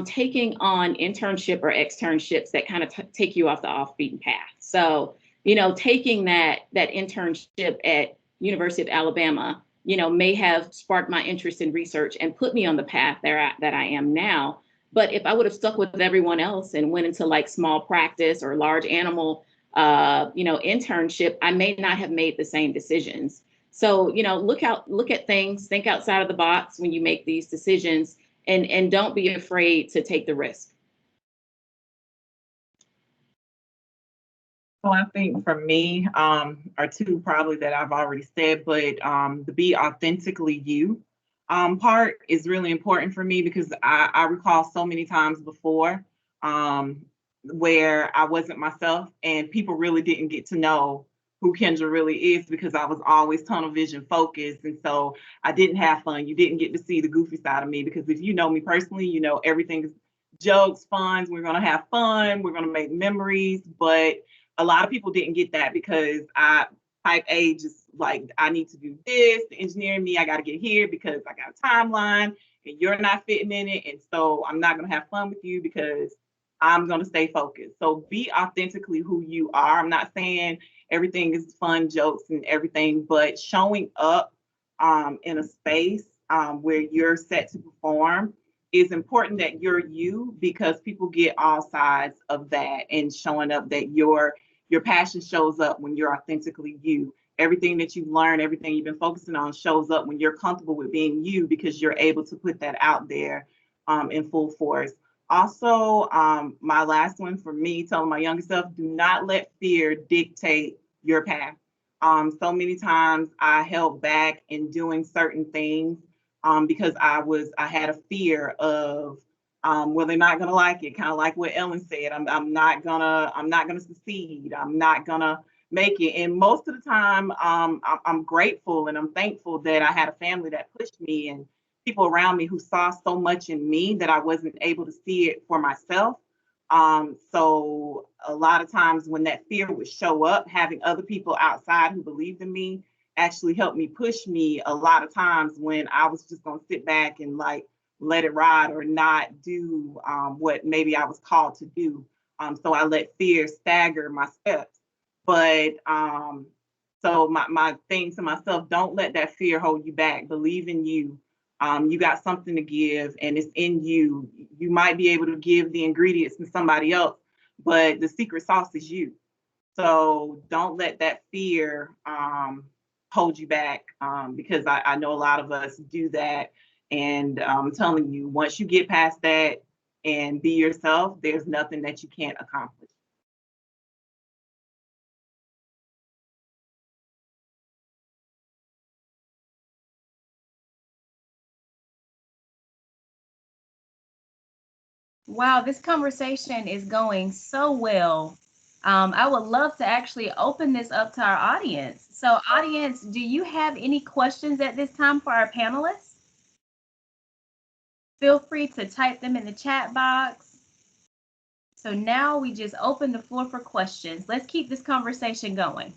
G: taking on internship or externships that kind of take you off the off-beaten path. So, taking that internship at University of Alabama, may have sparked my interest in research and put me on the path that I am now. But if I would have stuck with everyone else and went into like small practice or large animal, internship, I may not have made the same decisions. So, look at things, think outside of the box when you make these decisions, and don't be afraid to take the risk.
D: So I think for me, are two probably that I've already said, but the be authentically you part is really important for me because I recall so many times before um, where I wasn't myself and people really didn't get to know who Kendra really is because I was always tunnel vision focused. And so I didn't have fun. You didn't get to see the goofy side of me because if you know me personally, you know everything is jokes, fun. We're going to have fun. We're going to make memories. But a lot of people didn't get that because I type A just like I need to do this, the engineering me, I got to get here because I got a timeline and you're not fitting in it. And so I'm not going to have fun with you because I'm going to stay focused. So be authentically who you are. I'm not saying everything is fun, jokes and everything, but showing up in a space where you're set to perform is important that you're you because people get all sides of that and showing up that your passion shows up when you're authentically you. Everything that you learn, everything you've been focusing on shows up when you're comfortable with being you because you're able to put that out there in full force. Also, my last one for me, telling my younger self, do not let fear dictate your path. So many times I held back in doing certain things because I had a fear of well, they're not gonna like it, kind of like what Ellen said. I'm not gonna succeed. I'm not gonna make it. And most of the time, I'm grateful and I'm thankful that I had a family that pushed me and people around me who saw so much in me that I wasn't able to see it for myself. So a lot of times when that fear would show up, having other people outside who believed in me actually helped me push me a lot of times when I was just gonna sit back and like let it ride or not do what maybe I was called to do. So I let fear stagger my steps. But so my thing to myself, don't let that fear hold you back. Believe in you. You got something to give and it's in you. You might be able to give the ingredients to somebody else, but the secret sauce is you. So don't let that fear hold you back because I know a lot of us do that. And I'm telling you, once you get past that and be yourself, there's nothing that you can't accomplish.
A: Wow, this conversation is going so well. I would love to actually open this up to our audience. So, audience, do you have any questions at this time for our panelists? Feel free to type them in the chat box. So now we just open the floor for questions. Let's keep this conversation going.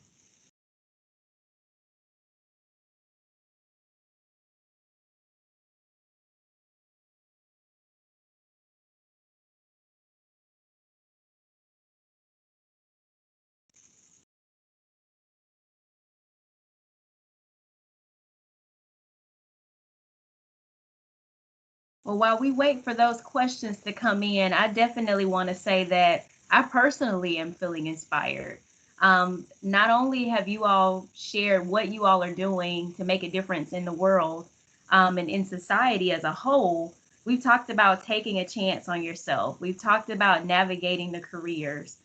A: Well, while we wait for those questions to come in, I definitely want to say that I personally am feeling inspired. Not only have you all shared what you all are doing to make a difference in the world and in society as a whole, we've talked about taking a chance on yourself. We've talked about navigating the careers.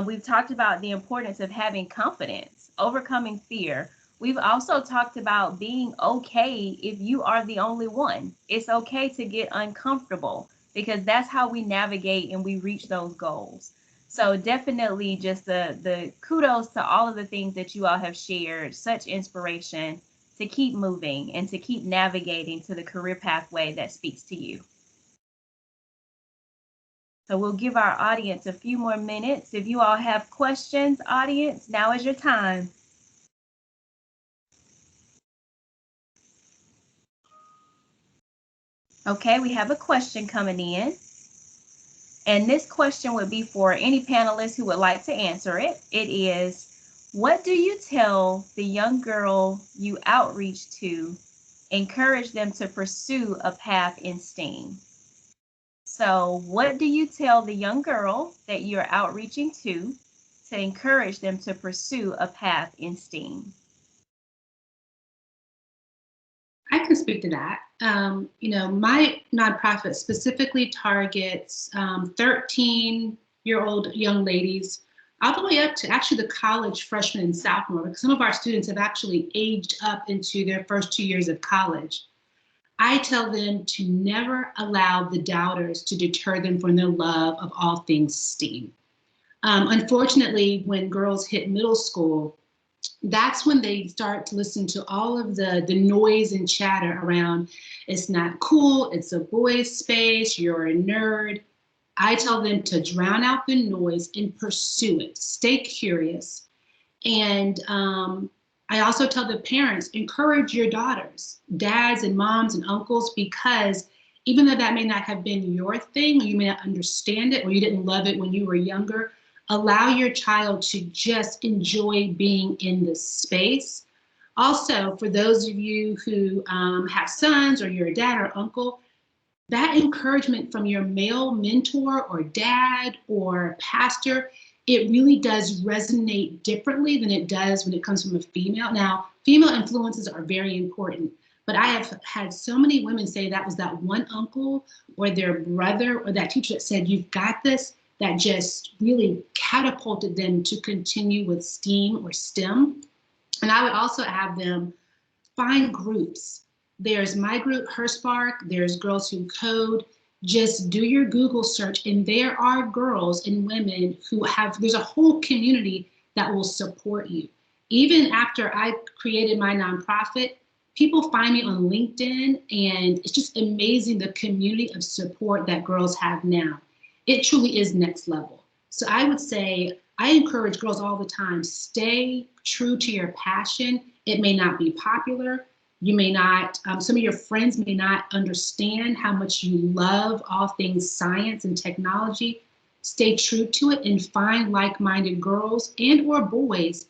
A: We've talked about the importance of having confidence, overcoming fear. We've also talked about being okay if you are the only one. It's okay to get uncomfortable because that's how we navigate and we reach those goals. So definitely just the kudos to all of the things that you all have shared, such inspiration to keep moving and to keep navigating to the career pathway that speaks to you. So we'll give our audience a few more minutes. If you all have questions, audience, now is your time. Okay, we have a question coming in. And this question would be for any panelist who would like to answer it. It is, what do you tell the young girl you outreach to, encourage them to pursue a path in STEAM? So what do you tell the young girl that you're outreaching to encourage them to pursue a path in STEAM?
E: I can speak to that. My nonprofit specifically targets 13-year-old young ladies all the way up to actually the college freshman and sophomore, because some of our students have actually aged up into their first 2 years of college. I tell them to never allow the doubters to deter them from their love of all things STEAM. Unfortunately, when girls hit middle school, that's when they start to listen to all of the noise and chatter around, it's not cool, it's a boys' space, you're a nerd. I tell them to drown out the noise and pursue it, stay curious. And I also tell the parents, encourage your daughters, dads and moms and uncles, because even though that may not have been your thing, or you may not understand it, or you didn't love it when you were younger, allow your child to just enjoy being in this space. Also, for those of you who have sons, or you're a dad or uncle, that encouragement from your male mentor or dad or pastor, it really does resonate differently than it does when it comes from a female. Now, female influences are very important, but I have had so many women say that was that one uncle or their brother or that teacher that said, you've got this, that just really catapulted them to continue with STEAM or STEM. And I would also have them find groups. There's my group, HerSpark, there's Girls Who Code. Just do your Google search, and there are girls and women who have, there's a whole community that will support you. Even after I created my nonprofit, people find me on LinkedIn, and it's just amazing the community of support that girls have now. It truly is next level. So I would say, I encourage girls all the time, stay true to your passion. It may not be popular. You may not, some of your friends may not understand how much you love all things science and technology. Stay true to it and find like-minded girls and or boys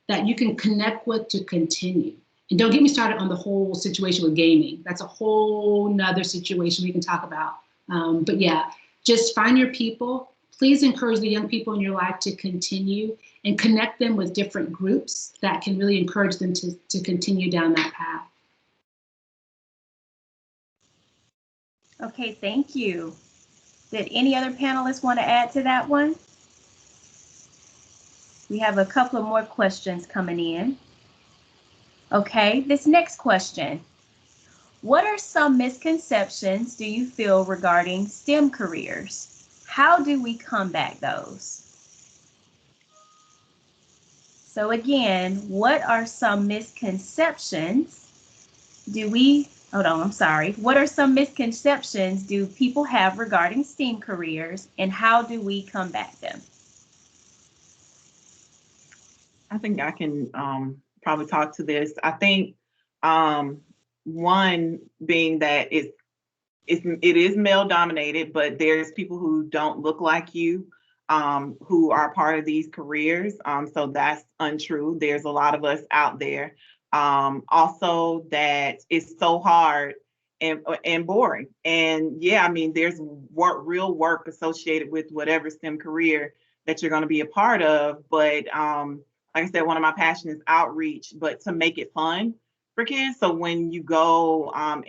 E: that you can connect with to continue. And don't get me started on the whole situation with gaming. That's a whole nother situation we can talk about. But yeah, just find your people. Please encourage the young people in your life to continue and connect them with different groups that can really encourage them to continue down that path.
A: Okay, thank you. Did any other panelists want to add to that one? We have a couple of more questions coming in. Okay, this next question. What are some misconceptions do you feel regarding STEM careers? How do we combat those? So again, what are some misconceptions what are some misconceptions do people have regarding STEAM careers, and how do we combat them?
D: I think I can probably talk to this. I think one being that it is male dominated, but there's people who don't look like you who are part of these careers. So that's untrue. There's a lot of us out there. Also, that it's so hard and boring. And yeah, I mean, there's real work associated with whatever STEM career that you're going to be a part of. But like I said, one of my passions is outreach, but to make it fun for kids. So when you go and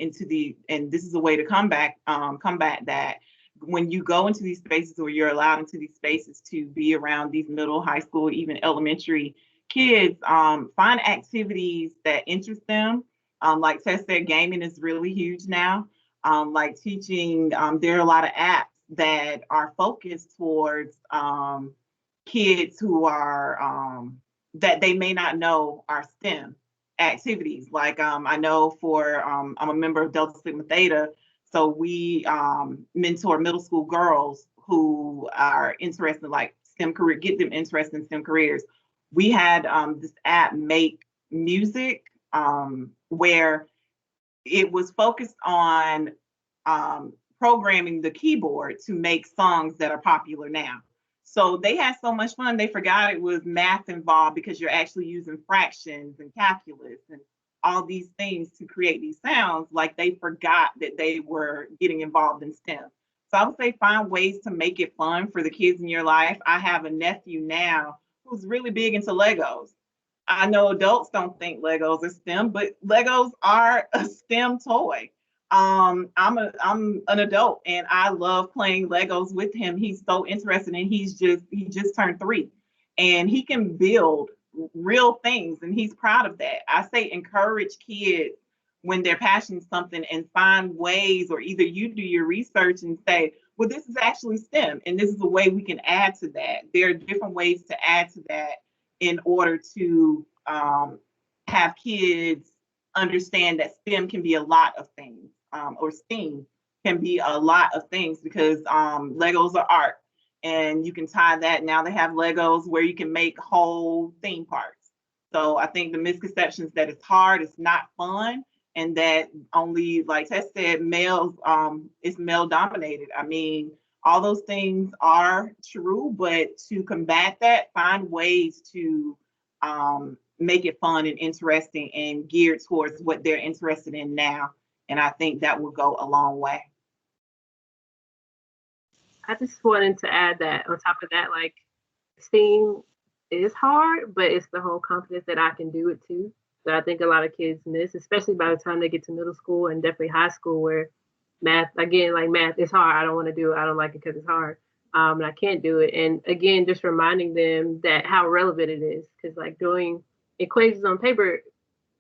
D: this is a way to combat that, when you go into these spaces, or you're allowed into these spaces to be around these middle, high school, even elementary kids, find activities that interest them. Like Tess said, gaming is really huge now. Like teaching, there are a lot of apps that are focused towards kids who are that they may not know are STEM activities. Like I know I'm a member of Delta Sigma Theta, so we mentor middle school girls who are interested in like STEM career, get them interested in STEM careers. We had this app, Make Music, where it was focused on programming the keyboard to make songs that are popular now. So they had so much fun, they forgot it was math involved, because you're actually using fractions and calculus and all these things to create these sounds. Like they forgot that they were getting involved in STEM. So I would say find ways to make it fun for the kids in your life. I have a nephew now who's really big into Legos. I know adults don't think Legos are STEM, but Legos are a STEM toy. I'm an adult and I love playing Legos with him. He's so interested, and he just turned 3. and he can build real things, and he's proud of that. I say encourage kids when they're passionate something and find ways, or either you do your research and say, well, this is actually STEM, and this is a way we can add to that. There are different ways to add to that in order to have kids understand that STEM can be a lot of things, or STEAM can be a lot of things, because Legos are art, and you can tie that. Now they have Legos where you can make whole theme parks. So I think the misconceptions that it's hard, it's not fun, and that only, like Tess said, males, it's male dominated. I mean, all those things are true, but to combat that, find ways to make it fun and interesting and geared towards what they're interested in now. And I think that will go a long way.
F: I just wanted to add that on top of that, like, STEAM is hard, but it's the whole confidence that I can do it too. So I think a lot of kids miss, especially by the time they get to middle school and definitely high school, where math, again, like math is hard. I don't want to do it. I don't like it because it's hard. And I can't do it. And again, just reminding them that how relevant it is, because like doing equations on paper,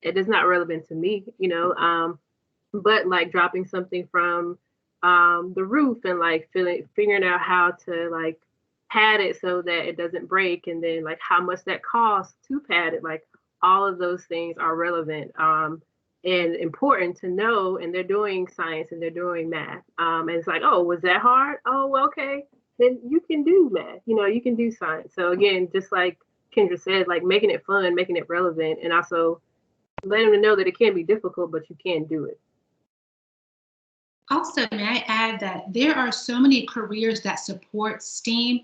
F: it is not relevant to me, you know. But like dropping something from the roof and like figuring out how to like pad it so that it doesn't break, and then like how much that costs to pad it, like all of those things are relevant and important to know. And they're doing science and they're doing math, and it's like, oh, was that hard? Oh, well, okay, then you can do math, you know, you can do science. So again, just like Kendra said, like making it fun, making it relevant, and also letting them know that it can be difficult, but you can do it.
E: Also, may I add that there are so many careers that support STEAM.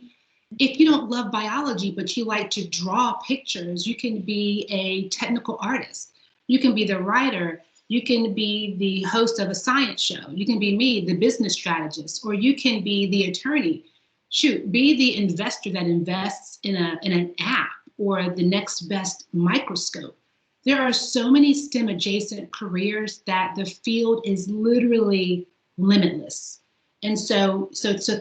E: If you don't love biology, but you like to draw pictures, you can be a technical artist. You can be the writer. You can be the host of a science show. You can be me, the business strategist, or you can be the attorney. Shoot, be the investor that invests in an app or the next best microscope. There are so many STEM adjacent careers that the field is literally limitless. And so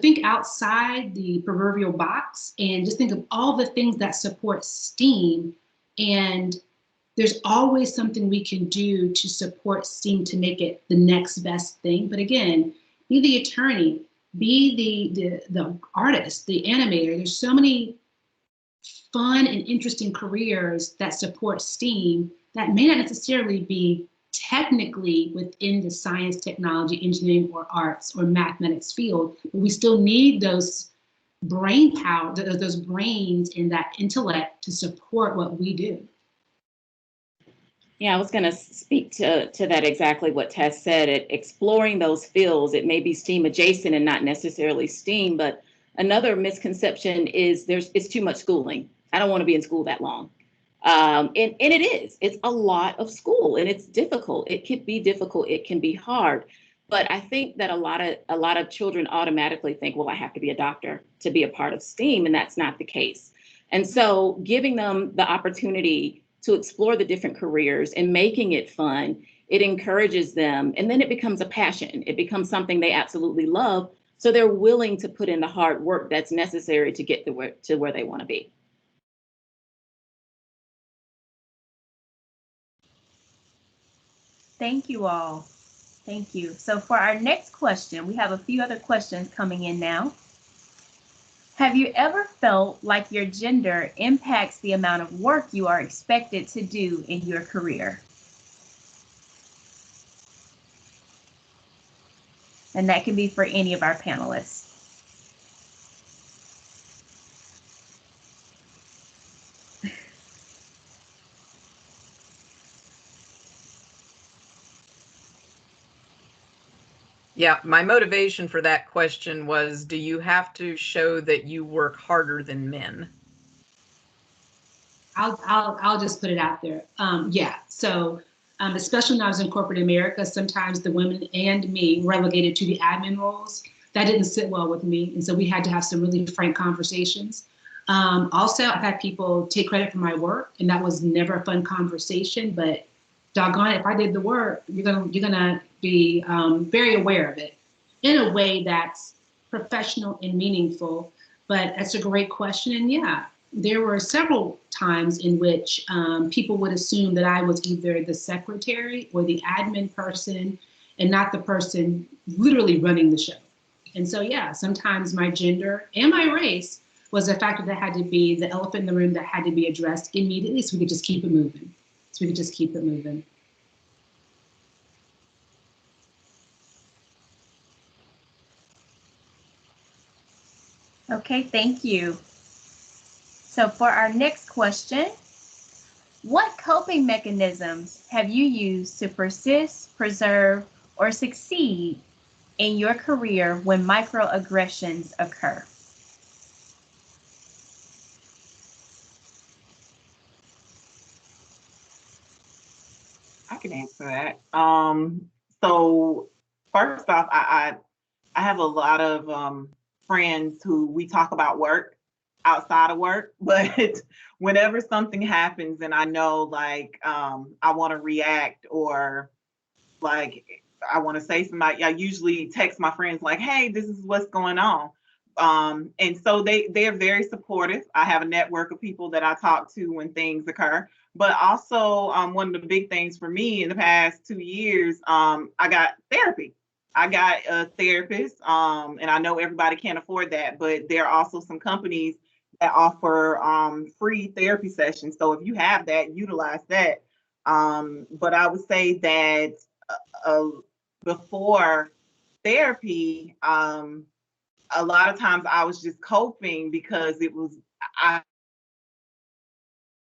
E: think outside the proverbial box and just think of all the things that support STEAM. And there's always something we can do to support STEAM to make it the next best thing. But again, be the attorney, be the artist, the animator. There's so many fun and interesting careers that support STEAM that may not necessarily be technically within the science, technology, engineering, or arts or mathematics field, but we still need those brain power, those brains and that intellect to support what we do.
G: Yeah, I was going to speak to that exactly what Tess said. Exploring those fields, it may be STEAM adjacent and not necessarily STEAM, but another misconception is it's too much schooling. I don't want to be in school that long. And it's a lot of school, and it's difficult. It can be difficult. It can be hard. But I think that a lot of children automatically think, well, I have to be a doctor to be a part of STEAM, and that's not the case. And so giving them the opportunity to explore the different careers and making it fun, it encourages them, and then it becomes a passion. It becomes something they absolutely love. So they're willing to put in the hard work that's necessary to get to where they want to be.
A: Thank you all. Thank you. So for our next question, we have a few other questions coming in now. Have you ever felt like your gender impacts the amount of work you are expected to do in your career? And that can be for any of our panelists.
H: Yeah, my motivation for that question was, do you have to show that you work harder than men?
E: I'll just put it out there. Yeah. So especially when I was in corporate America, sometimes the women and me relegated to the admin roles. That didn't sit well with me. And so we had to have some really frank conversations. Also, I've had people take credit for my work, and that was never a fun conversation, but doggone it, if I did the work, you're gonna be very aware of it in a way that's professional and meaningful. But that's a great question. And yeah, there were several times in which people would assume that I was either the secretary or the admin person and not the person literally running the show. And so, yeah, sometimes my gender and my race was a factor that had to be the elephant in the room that had to be addressed immediately so we could just keep it moving.
A: Okay, thank you. So for our next question, what coping mechanisms have you used to persist, preserve, or succeed in your career when microaggressions occur?
D: I can answer that. So first off, I have a lot of friends who we talk about work outside of work, but whenever something happens and I know like I want to react or like I want to say something, I usually text my friends like, "Hey, this is what's going on." And so they're very supportive. I have a network of people that I talk to when things occur. But also, one of the big things for me in the past 2 years, I got therapy. I got a therapist, and I know everybody can't afford that, but there are also some companies that offer free therapy sessions. So if you have that, utilize that. But I would say that uh, before therapy, a lot of times I was just coping because it was I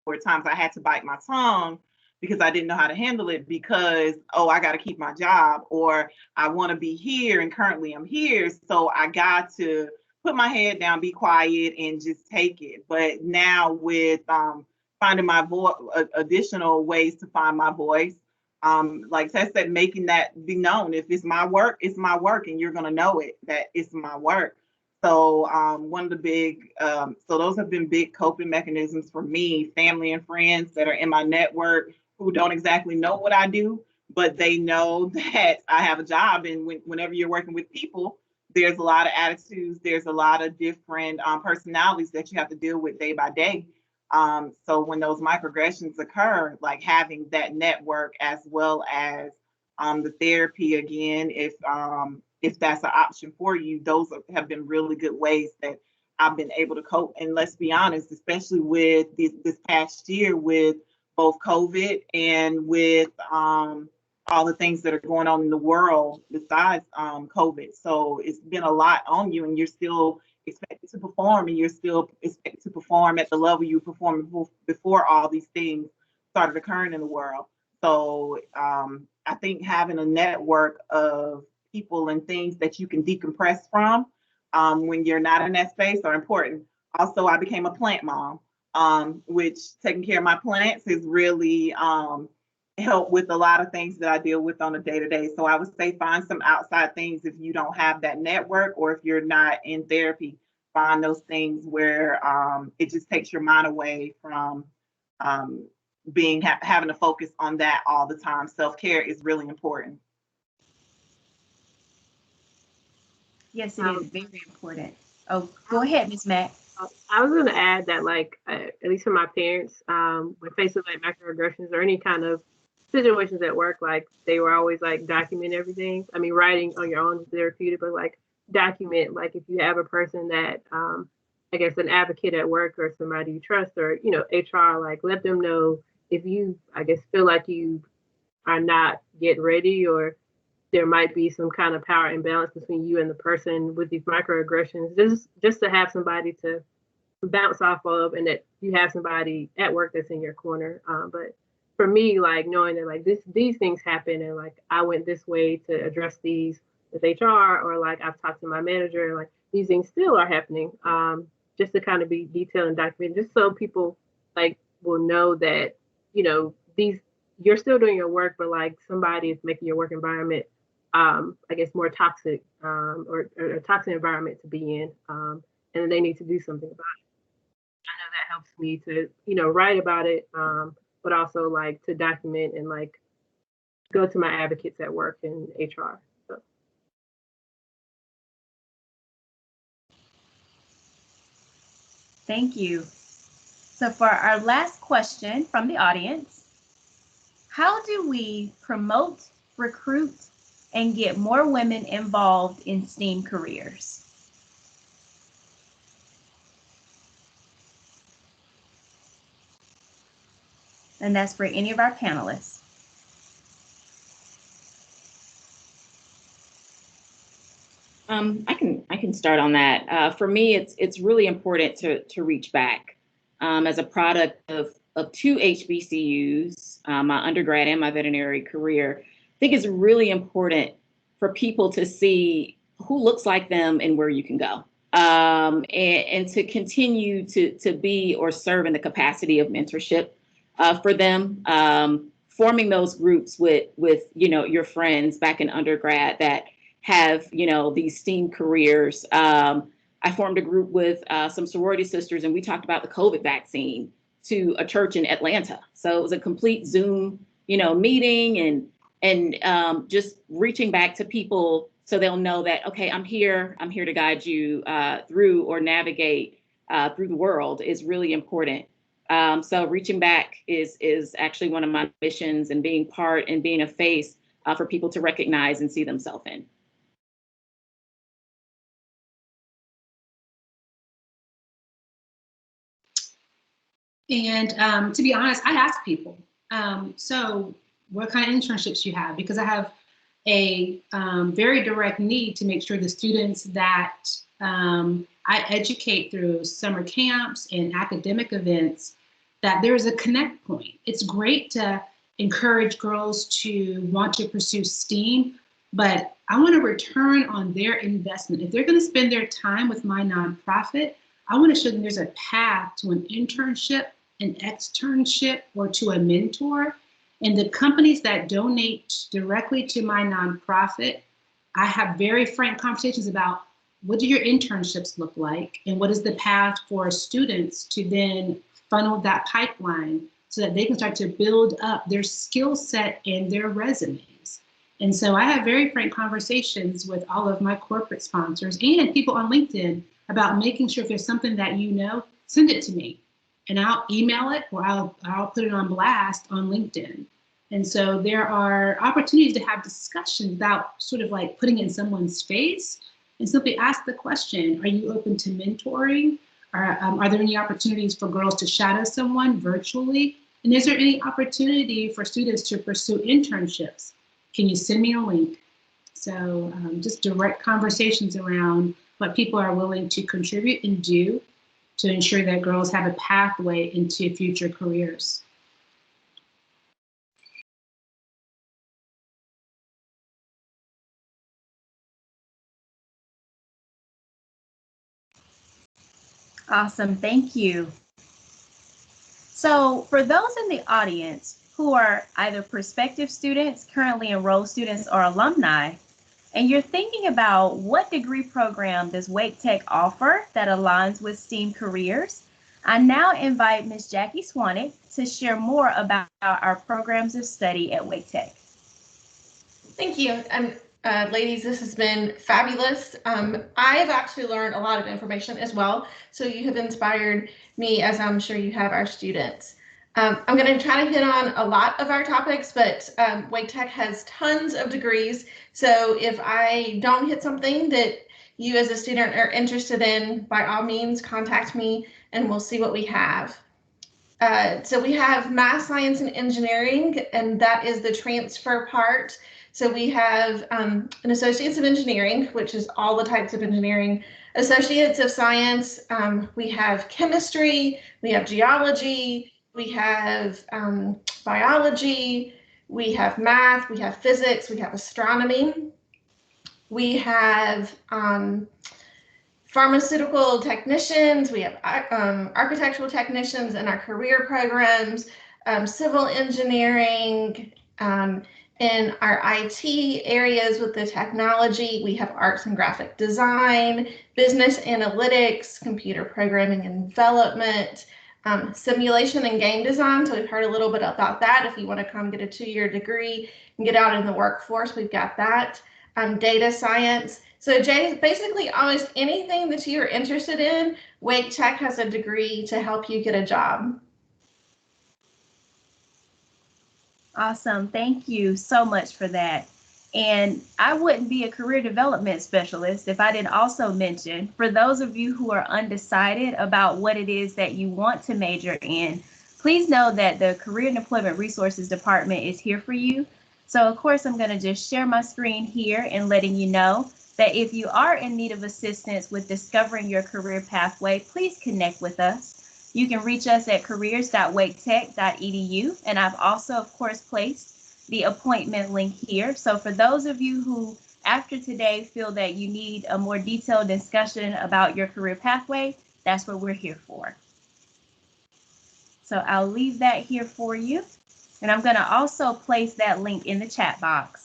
D: or times I had to bite my tongue because I didn't know how to handle it because oh I got to keep my job or I want to be here and currently I'm here so I got to put my head down, be quiet and just take it. But now with finding my voice, additional ways to find my voice, like Tess said, making that be known. If it's my work, it's my work, and you're gonna know it that it's my work. So one of the big, so those have been big coping mechanisms for me, family and friends that are in my network who don't exactly know what I do, but they know that I have a job. And whenever you're working with people, there's a lot of attitudes, there's a lot of different personalities that you have to deal with day by day. So when those microaggressions occur, like having that network as well as the therapy again, if that's an option for you, those have been really good ways that I've been able to cope. And let's be honest, especially with this past year with both COVID and with all the things that are going on in the world besides COVID. So it's been a lot on you, and you're still expected to perform, and you're still expected to perform at the level you performed before all these things started occurring in the world. So I think having a network of people and things that you can decompress from when you're not in that space are important. Also, I became a plant mom, which taking care of my plants is really help with a lot of things that I deal with on a day to day. So I would say find some outside things if you don't have that network or if you're not in therapy, find those things where it just takes your mind away from having to focus on that all the time. Self-care is really important.
A: Yes, it is very important. Oh, go ahead, Ms. Mack.
F: I was going to add that, like, at least for my parents, when faced with like microaggressions or any kind of situations at work, like they were always like document everything. I mean, writing on your own is therapeutic, but like document, like if you have a person that, I guess, an advocate at work or somebody you trust or, you know, HR, like let them know if you, I guess, feel like you are not yet ready or there might be some kind of power imbalance between you and the person with these microaggressions, just to have somebody to bounce off of and that you have somebody at work that's in your corner. But for me, like knowing that like these things happen and like I went this way to address these with HR or like I've talked to my manager and like these things still are happening. Just to kind of be detailed and documented, just so people like will know that, you know, these you're still doing your work, but like somebody is making your work environment I guess more toxic or a toxic environment to be in. And they need to do something about it. I know that helps me to, you know, write about it, but also like to document and like go to my advocates at work and HR. So.
A: Thank you. So for our last question from the audience, how do we promote, recruit, and get more women involved in STEAM careers? And that's for any of our panelists.
G: I can start on that. For me, it's really important to reach back. As a product of two HBCUs, my undergrad and my veterinary career, I think it's really important for people to see who looks like them and where you can go. And to continue to be or serve in the capacity of mentorship for them. Forming those groups with your friends back in undergrad that have these STEAM careers. I formed a group with some sorority sisters, and we talked about the COVID vaccine to a church in Atlanta. So it was a complete Zoom meeting and just reaching back to people so they'll know that, okay, I'm here to guide you through or navigate through the world is really important. So reaching back is actually one of my missions, and being part and being a face for people to recognize and see themselves in.
E: And to be honest, I ask people, so what kind of internships you have? Because I have a very direct need to make sure the students that I educate through summer camps and academic events, that there's a connect point. It's great to encourage girls to want to pursue STEAM, but I want a return on their investment. If they're going to spend their time with my nonprofit, I want to show them there's a path to an internship, an externship, or to a mentor. And the companies that donate directly to my nonprofit, I have very frank conversations about what do your internships look like, and what is the path for students to then funnel that pipeline so that they can start to build up their skill set and their resumes. And so I have very frank conversations with all of my corporate sponsors and people on LinkedIn about making sure if there's something that send it to me, and I'll email it, or I'll put it on blast on LinkedIn. And so there are opportunities to have discussions without sort of like putting it in someone's face, and simply ask the question, are you open to mentoring? Are there any opportunities for girls to shadow someone virtually? And is there any opportunity for students to pursue internships? Can you send me a link? So just direct conversations around what people are willing to contribute and do to ensure that girls have a pathway into future careers.
A: Awesome, thank you. So for those in the audience who are either prospective students, currently enrolled students, or alumni, and you're thinking about what degree program does Wake Tech offer that aligns with STEAM careers, I now invite Ms. Jackie Swanek to share more about our programs of study at Wake Tech.
I: Thank you. And ladies, this has been fabulous. I've actually learned a lot of information as well. So you have inspired me, as I'm sure you have our students. I'm going to try to hit on a lot of our topics, but Wake Tech has tons of degrees. So if I don't hit something that you as a student are interested in, by all means, contact me and we'll see what we have. So we have math, science, and engineering, and that is the transfer part. So we have an Associates of Engineering, which is all the types of engineering. Associates of Science, we have chemistry, we have geology, we have biology, we have math, we have physics, we have astronomy. We have pharmaceutical technicians, we have architectural technicians in our career programs, civil engineering, in our IT areas with the technology, we have arts and graphic design, business analytics, computer programming and development, simulation and game design. So we've heard a little bit about that. If you want to come get a 2-year degree and get out in the workforce, we've got that. data science. So basically almost anything that you're interested in, Wake Tech has a degree to help you get a job.
A: Awesome. Thank you so much for that. And I wouldn't be a career development specialist if I didn't also mention, for those of you who are undecided about what it is that you want to major in, please know that the Career and Employment Resources Department is here for you. So of course, I'm going to just share my screen here and letting you know that if you are in need of assistance with discovering your career pathway, please connect with us. You can reach us at careers.waketech.edu. And I've also, of course, placed the appointment link here. So for those of you who, after today, feel that you need a more detailed discussion about your career pathway, that's what we're here for. So I'll leave that here for you. And I'm going to also place that link in the chat box.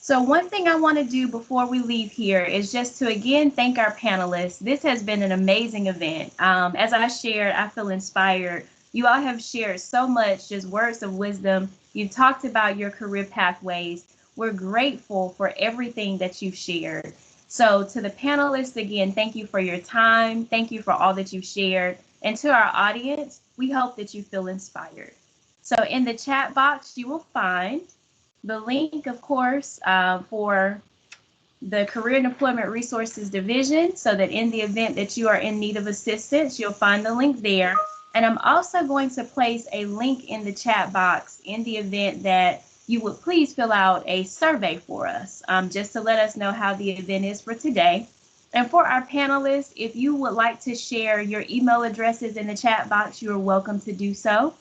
A: So one thing I want to do before we leave here is just to again thank our panelists. This has been an amazing event. As I shared, I feel inspired. You all have shared so much, just words of wisdom. You've talked about your career pathways. We're grateful for everything that you've shared. So to the panelists, again, thank you for your time. Thank you for all that you've shared. And to our audience, we hope that you feel inspired. So in the chat box, you will find the link, of course, for the Career and Employment Resources Division, so that in the event that you are in need of assistance, you'll find the link there. And I'm also going to place a link in the chat box in the event that you would please fill out a survey for us, just to let us know how the event is for today. And for our panelists, if you would like to share your email addresses in the chat box, you are welcome to do so.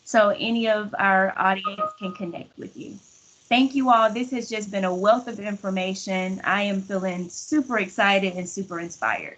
A: So any of our audience can connect with you. Thank you all. This has just been a wealth of information. I am feeling super excited and super inspired.